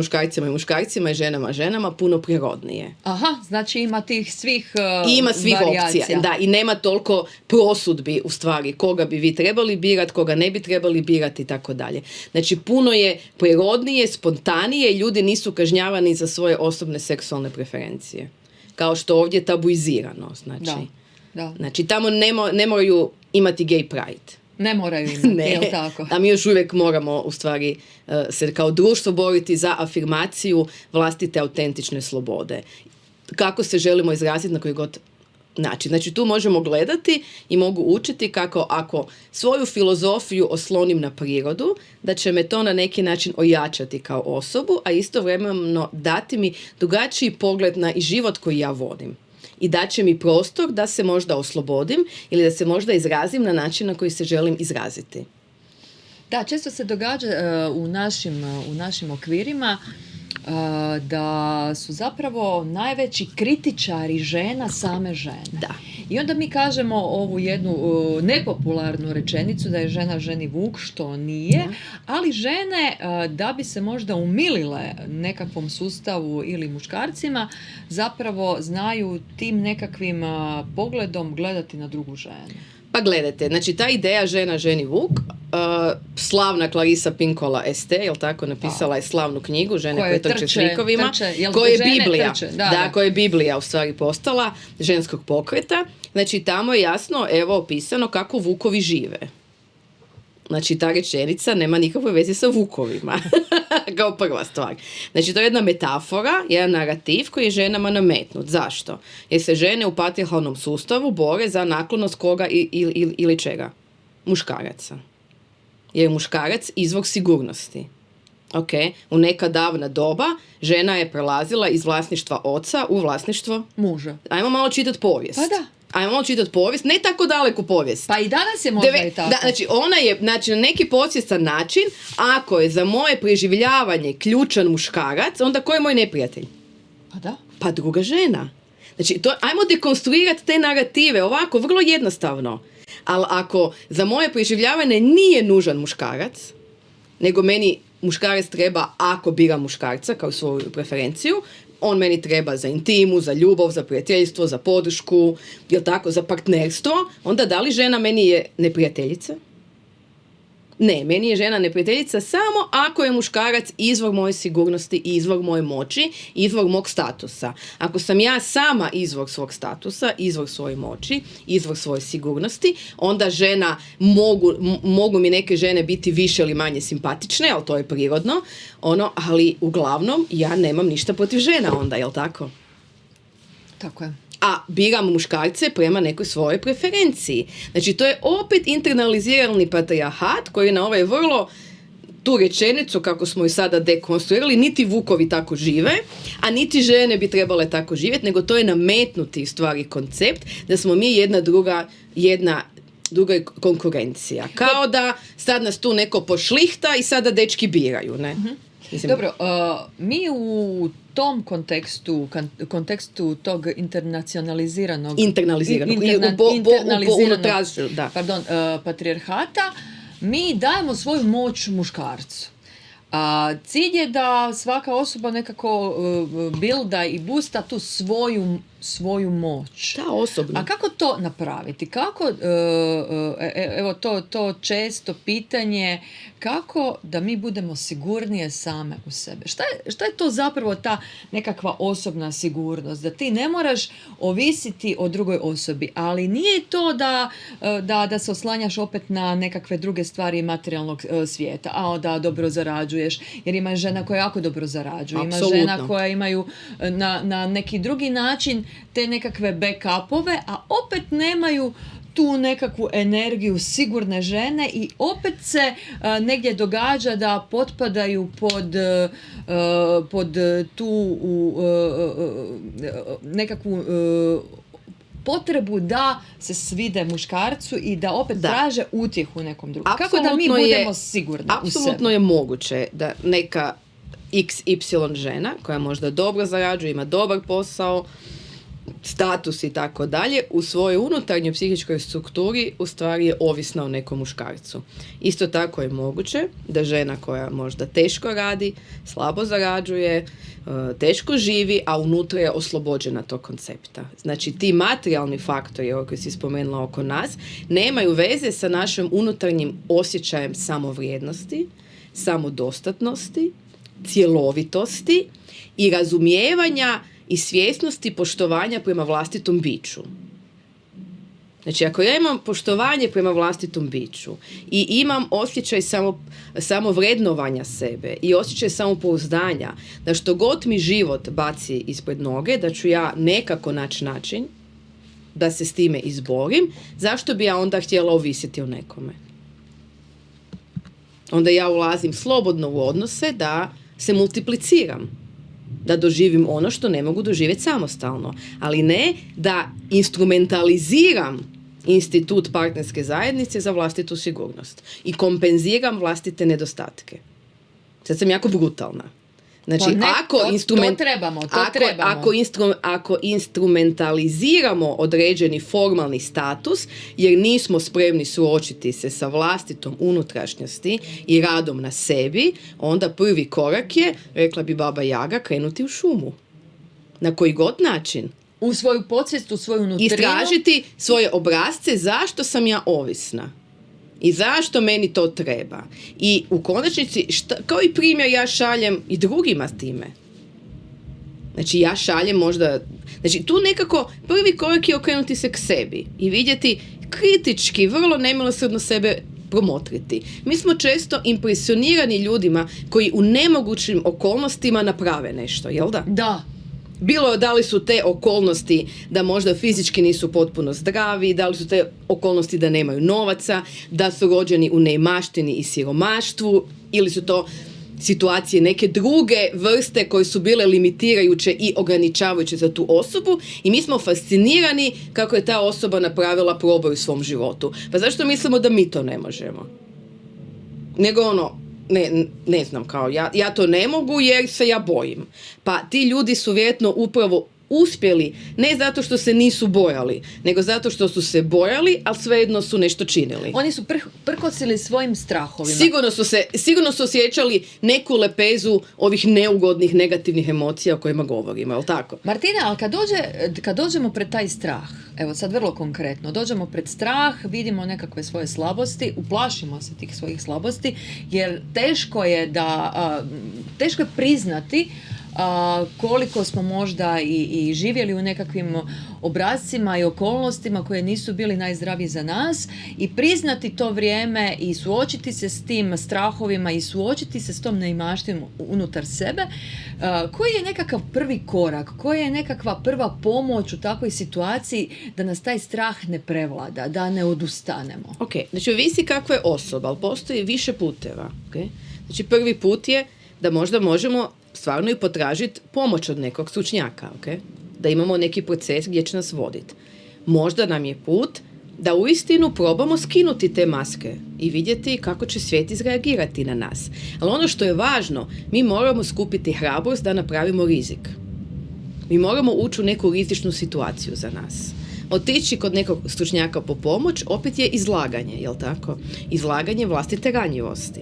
muškarcima i ženama puno prirodnije. Aha, znači ima tih svih ima svih varijacija. Opcija, da, i nema toliko prosudbi u stvari koga bi vi trebali birati, koga ne bi trebali birati i tako dalje. Znači, puno je prirodnije, spontanije, ljudi nisu kažnjavani za svoje osobne seksualne preferencije. Kao što ovdje je tabuizirano, znači. Da. Znači, tamo ne moraju imati gay pride. Ne moraju imati, jel tako? A mi još uvijek moramo, u stvari, se kao društvo boriti za afirmaciju vlastite autentične slobode. Kako se želimo izraziti na koji god način. Znači, tu možemo gledati i mogu učiti kako ako svoju filozofiju oslonim na prirodu, da će me to na neki način ojačati kao osobu, a istovremeno dati mi drugačiji pogled na i život koji ja vodim. I daće mi prostor da se možda oslobodim ili da se možda izrazim na način na koji se želim izraziti. Da, često se događa u našim okvirima da su zapravo najveći kritičari žena same žene. Da. I onda mi kažemo ovu jednu nepopularnu rečenicu da je žena ženi vuk, što nije, ali žene da bi se možda umilile nekakvom sustavu ili muškarcima, zapravo znaju tim nekakvim pogledom gledati na drugu ženu. Pa gledajte, znači ta ideja žena ženi vuk, slavna Clarissa Pinkola St, jel tako, napisala je slavnu knjigu Žene koje trče s vikovima, koja je Biblija, koja je Biblija u stvari postala ženskog pokreta. Znači tamo je jasno, evo, opisano kako vukovi žive. Znači ta rečenica nema nikakve veze sa vukovima. Kao prva stvar. Znači to je jedna metafora, jedan narativ koji je ženama nametnut. Zašto? Jer se žene u patrijarhalnom sustavu bore za naklonost koga ili čega? Muškaraca. Jer je muškarac izvor sigurnosti. Okay. U neka davna doba žena je prelazila iz vlasništva oca u vlasništvo muža. Ajmo malo čitati povijest. Pa da. ajmo čitati povijest, ne tako daleku povijest. Pa i danas je možda i tako. Znači, ona je na neki podsvjestan način, ako je za moje preživljavanje ključan muškarac, onda ko je moj neprijatelj? Pa da. Pa druga žena. Znači, ajmo dekonstruirati te narative, ovako, vrlo jednostavno. Ali ako za moje preživljavanje nije nužan muškarac, nego meni muškarac treba ako biram muškarca kao svoju preferenciju, on meni treba za intimu, za ljubav, za prijateljstvo, za podršku, jel tako, za partnerstvo, onda da li žena meni je neprijateljica? Ne, meni je žena neprijateljica samo ako je muškarac izvor moje sigurnosti, izvor moje moći, izvor mog statusa. Ako sam ja sama izvor svog statusa, izvor svoje moći, izvor svoje sigurnosti, onda žena, mogu mi neke žene biti više ili manje simpatične, ali to je prirodno, ali uglavnom ja nemam ništa protiv žena onda, jel tako? Tako je. A biram muškarce prema nekoj svojoj preferenciji. Znači, to je opet internalizirani patrijarhat koji na ovaj vrlo tu rečenicu, kako smo ju sada dekonstruirali, niti vukovi tako žive, a niti žene bi trebale tako živjeti, nego to je nametnuti stvari koncept da smo mi jedna druga konkurencija. Kao da sad nas tu neko pošlihta i sada dečki biraju, ne? Mislim, dobro, mi u tom kontekstu tog internacionaliziranog patrijarhata, mi dajemo svoju moć muškarcu. Cilj je da svaka osoba nekako bilda i boosta tu svoju moć. Da, osobno. A kako to napraviti? Kako, evo to često pitanje, kako da mi budemo sigurnije same u sebe? Šta je to zapravo ta nekakva osobna sigurnost? Da ti ne moraš ovisiti o drugoj osobi, ali nije to da se oslanjaš opet na nekakve druge stvari materijalnog svijeta, da dobro zarađuješ, jer ima žena koja jako dobro zarađuje, Apsolutno. Ima žena koja imaju na neki drugi način te nekakve backupove, a opet nemaju tu nekakvu energiju sigurne žene i opet se negdje događa da potpadaju pod tu nekakvu potrebu da se svide muškarcu i da opet traže utjehu nekom drugom. Kako da mi budemo sigurni u sebi? Apsolutno je moguće da neka XY žena koja možda dobro zarađuje, ima dobar posao, status i tako dalje, u svojoj unutarnjoj psihičkoj strukturi u stvari je ovisna o nekom muškarcu. Isto tako je moguće da žena koja možda teško radi, slabo zarađuje, teško živi, a unutra je oslobođena tog koncepta. Znači, ti materijalni faktori, koji si spomenula oko nas, nemaju veze sa našim unutarnjim osjećajem samovrijednosti, samodostatnosti, cjelovitosti i razumijevanja i svjesnosti poštovanja prema vlastitom biću. Znači, ako ja imam poštovanje prema vlastitom biću i imam osjećaj samovrednovanja sebe i osjećaj samopouzdanja, da što god mi život baci ispred noge, da ću ja nekako naći način da se s time izborim, zašto bi ja onda htjela ovisiti o nekome? Onda ja ulazim slobodno u odnose da se multipliciram, da doživim ono što ne mogu doživjeti samostalno, ali ne da instrumentaliziram institut partnerske zajednice za vlastitu sigurnost i kompenziram vlastite nedostatke. Sad sam jako brutalna. Znači, ako instrumentaliziramo određeni formalni status, jer nismo spremni suočiti se sa vlastitom unutrašnjosti i radom na sebi, onda prvi korak je, rekla bi baba Jaga, krenuti u šumu. Na koji god način. U svoju podsvijest, u svoju nutrinu. Istražiti svoje obrasce zašto sam ja ovisna. I zašto meni to treba. I u konačnici, kao i primjer, ja šaljem i drugima s time. Znači, ja šaljem možda... Znači, tu nekako prvi korak je okrenuti se k sebi i vidjeti kritički, vrlo nemilosrdno sebe promotriti. Mi smo često impresionirani ljudima koji u nemogućim okolnostima naprave nešto, jel da? Da. Bilo da li su te okolnosti da možda fizički nisu potpuno zdravi, da li su te okolnosti da nemaju novaca, da su rođeni u neimaštini i siromaštvu, ili su to situacije, neke druge vrste koje su bile limitirajuće i ograničavajuće za tu osobu i mi smo fascinirani kako je ta osoba napravila proboj u svom životu. Pa zašto mislimo da mi to ne možemo? Nego ne znam, kao ja to ne mogu jer se ja bojim. Pa ti ljudi su vjerojatno upravo uspjeli, ne zato što se nisu bojali, nego zato što su se bojali, ali svejedno su nešto činili. Oni su prkosili svojim strahovima. Sigurno su osjećali neku lepezu ovih neugodnih, negativnih emocija o kojima govorimo, je li tako? Martina, ali kad dođemo pred taj strah, evo sad vrlo konkretno, dođemo pred strah, vidimo nekakve svoje slabosti, uplašimo se tih svojih slabosti, jer teško je priznati koliko smo možda i živjeli u nekakvim obrascima i okolnostima koje nisu bili najzdraviji za nas i priznati to vrijeme i suočiti se s tim strahovima i suočiti se s tom neimaštinom unutar sebe. Koji je nekakav prvi korak, koja je nekakva prva pomoć u takvoj situaciji da nas taj strah ne prevlada, da ne odustanemo? Ok, znači ovisi kakva je osoba, ali postoji više puteva. Okay? Znači prvi put je da možda možemo stvarno i potražiti pomoć od nekog stručnjaka, okay? Da imamo neki proces gdje će nas voditi. Možda nam je put da uistinu probamo skinuti te maske i vidjeti kako će svijet izreagirati na nas. Ali ono što je važno, mi moramo skupiti hrabrost da napravimo rizik. Mi moramo ući u neku rizičnu situaciju za nas. Otići kod nekog stručnjaka po pomoć opet je izlaganje, jel tako? Izlaganje vlastite ranjivosti.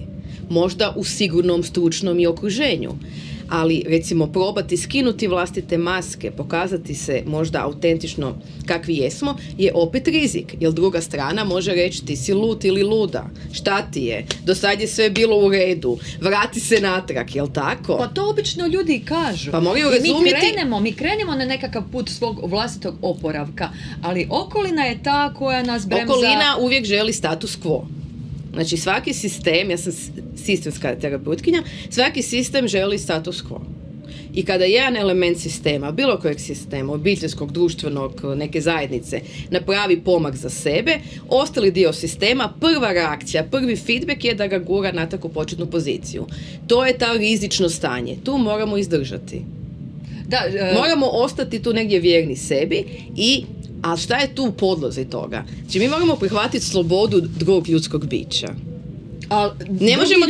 Možda u sigurnom, stručnom i okruženju. Ali recimo probati skinuti vlastite maske, pokazati se možda autentično kakvi jesmo, je opet rizik. Jer druga strana može reći ti si lud ili luda, šta ti je, do sad je sve bilo u redu, vrati se natrag, jel tako? Pa to obično ljudi i kažu. Pa moraju razumjeti. Mi krenemo na nekakav put svog vlastitog oporavka, ali okolina je ta koja nas bremza. Okolina uvijek želi status quo. Znači svaki sistem, ja sam sistemska terapeutkinja, svaki sistem želi status quo. I kada jedan element sistema, bilo kojeg sistema, obiteljskog, društvenog, neke zajednice, napravi pomak za sebe, ostali dio sistema, prva reakcija, prvi feedback je da ga gura na takvu početnu poziciju. To je ta rizično stanje. Tu moramo izdržati. Moramo ostati tu negdje vjerni sebi ali šta je tu u podlozi toga? Znači mi moramo prihvatiti slobodu drugog ljudskog bića. Ali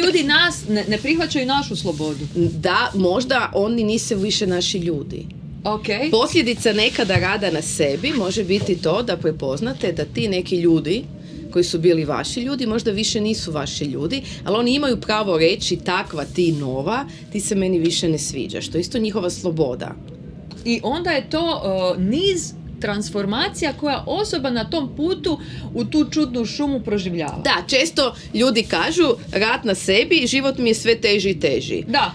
ljudi nas ne prihvaćaju našu slobodu. Da, možda oni nisu više naši ljudi. Okay. Posljedica nekada rada na sebi može biti to da prepoznate da ti neki ljudi koji su bili vaši ljudi, možda više nisu vaši ljudi, ali oni imaju pravo reći takva ti nova, ti se meni više ne sviđaš. To je isto njihova sloboda. I onda je to niz transformacija koja osoba na tom putu u tu čudnu šumu proživljava. Da, često ljudi kažu rad na sebi, život mi je sve teži i teži. Da.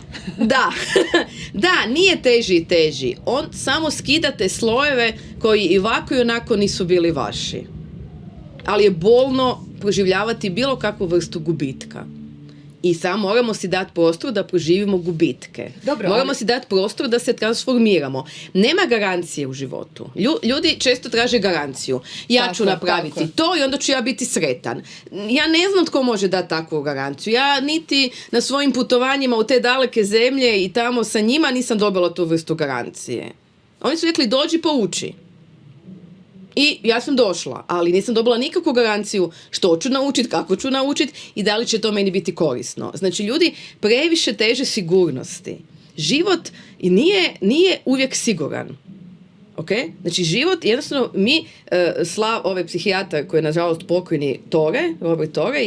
Da, nije teži i teži. On samo skidate slojeve koji i ovako i onako nisu bili vaši. Ali je bolno proživljavati bilo kakvu vrstu gubitka. I samo moramo si dati prostor da proživimo gubitke. Moramo si dati prostor da se transformiramo. Nema garancije u životu. Ljudi često traže garanciju. Ja ću napraviti to i onda ću ja biti sretan. Ja ne znam tko može dati takvu garanciju. Ja niti na svojim putovanjima u te daleke zemlje i tamo sa njima nisam dobila tu vrstu garancije. Oni su rekli dođi pouči. I ja sam došla, ali nisam dobila nikakvu garanciju što ću naučiti, kako ću naučiti i da li će to meni biti korisno. Znači, ljudi previše teže sigurnosti. Život nije uvijek siguran. Okay? Znači, život, jednostavno, ovaj psihijatar koji je, nažalost, pokojni Robert Tore,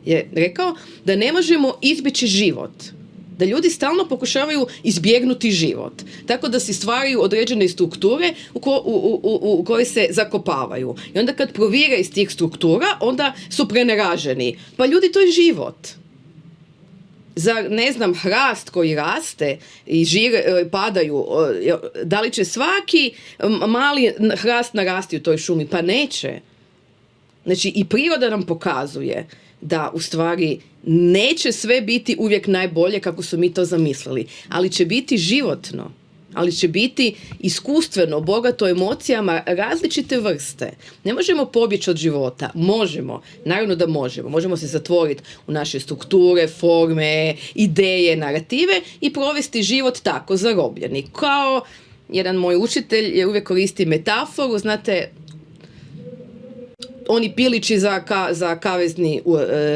je rekao da ne možemo izbjeći život. Da ljudi stalno pokušavaju izbjegnuti život. Tako da si stvaraju određene strukture u koje se zakopavaju. I onda kad provire iz tih struktura, onda su preneraženi. Pa ljudi, to je život. Za, ne znam, hrast koji raste i žire padaju, da li će svaki mali hrast narasti u toj šumi? Pa neće. Znači, i priroda nam pokazuje da u stvari neće sve biti uvijek najbolje kako su mi to zamislili, ali će biti životno. ali će biti iskustveno, bogato emocijama različite vrste. Ne možemo pobjeći od života. Možemo. Naravno da možemo. Možemo se zatvoriti u naše strukture, forme, ideje, narative i provesti život tako, zarobljeni. Kao jedan moj učitelj je uvijek koristi metaforu, znate, oni pilići za kavezni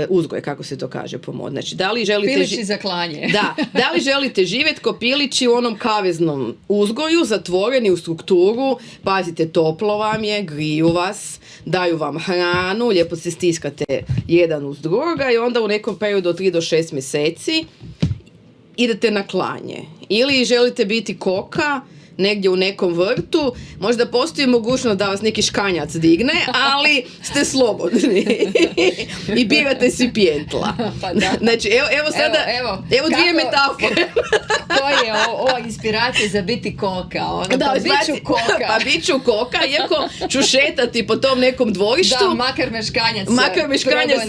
uzgoj, kako se to kaže po modu. Znači, da li želite pilići za klanje. Da li želite živjeti ko pilići u onom kaveznom uzgoju, zatvoreni u strukturu, pazite, toplo vam je, griju vas, daju vam hranu, lijepo se stiskate jedan uz drugoga i onda u nekom periodu od 3 do 6 mjeseci idete na klanje. Ili želite biti koka, negdje u nekom vrtu, možda postoji mogućnost da vas neki škanjac digne, ali ste slobodni i birate si pjetla. Pa da. Znači, evo sada, evo dvije metafore. Koja je ova inspiracija za biti koka? Biću koka. Pa biću koka, iako ću šetati po tom nekom dvorištu. Da, makar me škanjac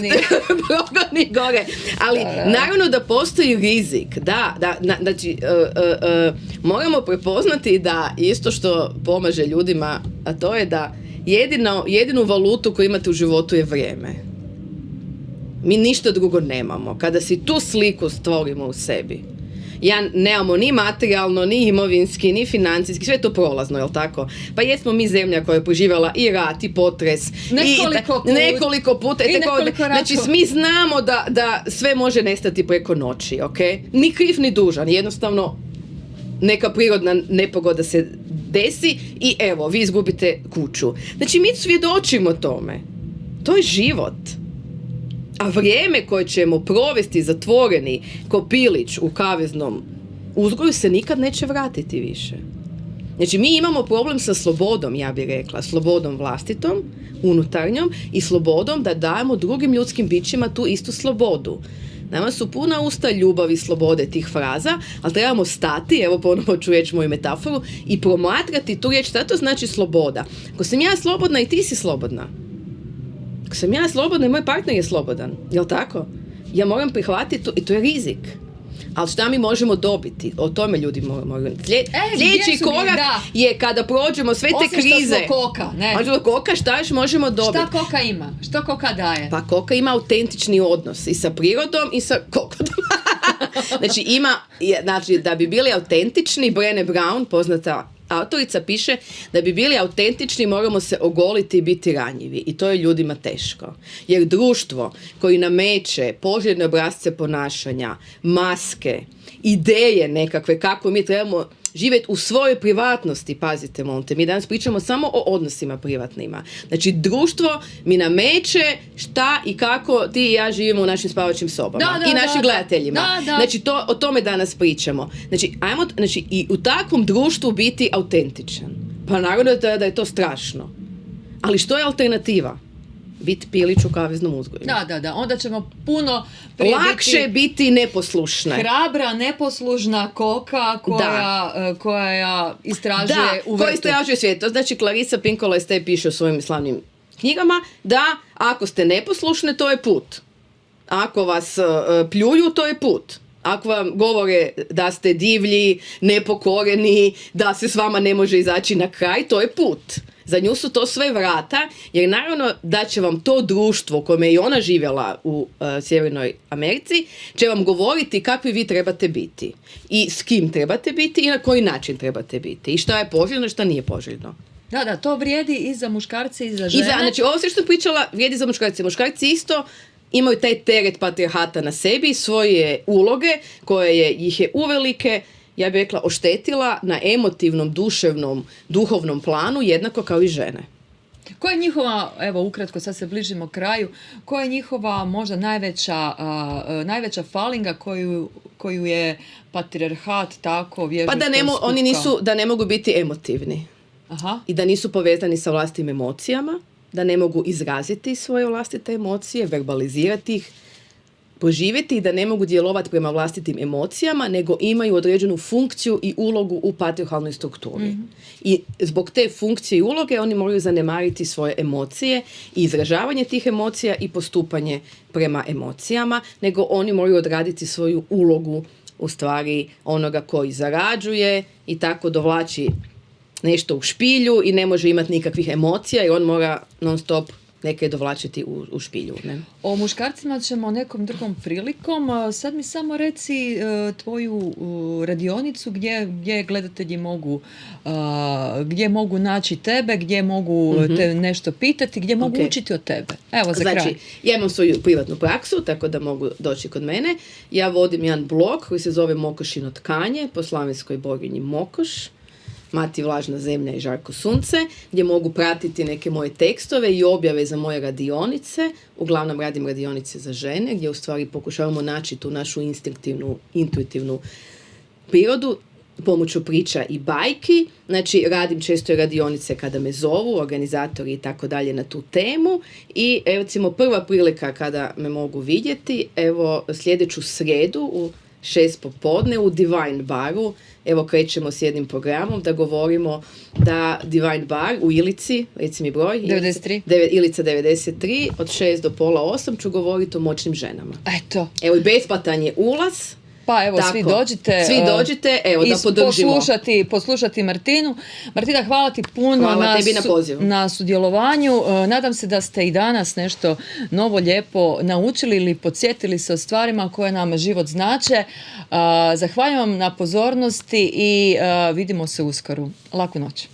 progoni gore. Ali naravno da postoji rizik. Znači, moramo prepoznati da isto što pomaže ljudima, a to je da jedinu valutu koju imate u životu je vrijeme. Mi ništa drugo nemamo. Kada si tu sliku stvorimo u sebi, nemamo ni materijalno, ni imovinski, ni financijski, sve je to prolazno, jel tako? Pa jesmo mi zemlja koja je proživjela i rat, i potres, nekoliko puta. Znači, mi znamo da sve može nestati preko noći, ok? Ni kriv, ni dužan, jednostavno neka prirodna nepogoda se desi i evo, vi izgubite kuću. Znači, mi svjedočimo tome. To je život. A vrijeme koje ćemo provesti zatvoreni ko pilić u kaveznom uzgoju se nikad neće vratiti više. Znači, mi imamo problem sa slobodom, ja bih rekla, slobodom vlastitom, unutarnjom i slobodom da dajemo drugim ljudskim bićima tu istu slobodu. Nama su puna usta ljubavi i slobode tih fraza, ali trebamo stati, evo ponovo ću reći moju metaforu, i promatrati tu riječ, šta to znači sloboda. Ako sam ja slobodna i ti si slobodna. Ako sam ja slobodna i moj partner je slobodan, jel tako? Ja moram prihvatiti to i to je rizik. Ali šta mi možemo dobiti? O tome ljudi moraju. Sljedeći korak je kada prođemo sve te krize. Osim što smo koka, ne? Možemo koka, šta još možemo dobiti? Šta koka ima? Što koka daje? Pa koka ima autentični odnos i sa prirodom i sa kokodom. Znači, da bi bili autentični, Brené Brown, poznata autorica, piše da bi bili autentični moramo se ogoliti i biti ranjivi. I to je ljudima teško. Jer društvo koji nameće poželjne obrasce ponašanja, maske, ideje nekakve kako mi trebamo živjeti u svojoj privatnosti, pazite, momte, mi danas pričamo samo o odnosima privatnima. Znači, društvo mi nameće šta i kako ti i ja živimo u našim spavačim sobama. I našim gledateljima. Znači, o tome danas pričamo. Znači, i u takvom društvu biti autentičan. Pa naravno da je to strašno. Ali što je alternativa? Biti pilić u kaveznom uzgoju. Da. Onda ćemo puno lakše biti neposlušna. Hrabra, neposlušna koka koja istražuje u vrtu. Koja istražuje svijet. To znači Clarissa Pinkola Estes piše u svojim slavnim knjigama da ako ste neposlušne, to je put. Ako vas pljuju, to je put. Ako vam govore da ste divlji, nepokoreni, da se s vama ne može izaći na kraj, to je put. Za nju su to sve vrata, jer naravno da će vam to društvo kome je i ona živjela u Sjevernoj Americi, će vam govoriti kakvi vi trebate biti. I s kim trebate biti i na koji način trebate biti. I šta je poželjno i šta nije poželjno. Da, to vrijedi i za muškarce i za žene. Znači, ovo sve što sam pričala vrijedi za muškarce. Muškarci isto imaju taj teret patrijarhata na sebi, svoje uloge koje ih je uvelike, ja bih rekla, oštetila na emotivnom, duševnom, duhovnom planu, jednako kao i žene. Koja je njihova, evo ukratko, sad se bližimo kraju, koja je njihova možda najveća falinga koju je patrijarhat tako vježba? Pa da ne mogu biti emotivni. Aha. I da nisu povezani sa vlastitim emocijama, da ne mogu izraziti svoje vlastite emocije, verbalizirati ih, poživjeti i da ne mogu djelovati prema vlastitim emocijama, nego imaju određenu funkciju i ulogu u patrijarhalnoj strukturi. Mm-hmm. I zbog te funkcije i uloge oni moraju zanemariti svoje emocije i izražavanje tih emocija i postupanje prema emocijama, nego oni moraju odraditi svoju ulogu u stvari onoga koji zarađuje i tako dovlači nešto u špilju i ne može imati nikakvih emocija i on mora non stop neke dovlačiti u špilju. Ne? O muškarcima ćemo nekom drugom prilikom. Sad mi samo reci tvoju radionicu gdje gledatelji mogu gdje mogu naći tebe, gdje mogu te nešto pitati, gdje mogu učiti od tebe. Evo za kraj. Znači, ja imam svoju privatnu praksu, tako da mogu doći kod mene. Ja vodim jedan blog koji se zove Mokošino tkanje, po slavenskoj boginji Mokoš, Mati vlažna zemlja i žarko sunce, gdje mogu pratiti neke moje tekstove i objave za moje radionice. Uglavnom radim radionice za žene, gdje u stvari pokušavamo naći tu našu intuitivnu prirodu pomoću priča i bajki. Znači, radim često i radionice kada me zovu, organizatori i tako dalje na tu temu. I recimo prva prilika kada me mogu vidjeti, evo sljedeću srijedu u 6 popodne u Divine baru. Evo krećemo s jednim programom da govorimo da Divine bar u Ilici, reci mi broj, 93. Ilica 93, od 6 do pola 8 ću govoriti o moćnim ženama. Eto. Evo i besplatan je ulaz. Pa evo, tako, svi dođite. Svi dođite, evo da podržimo. Poslušati Martinu. Martina, hvala ti puno na sudjelovanju. Nadam se da ste i danas nešto novo lijepo naučili ili podsjetili se o stvarima koje nam život znače. Zahvaljujem vam na pozornosti i vidimo se uskoro. Laku noć.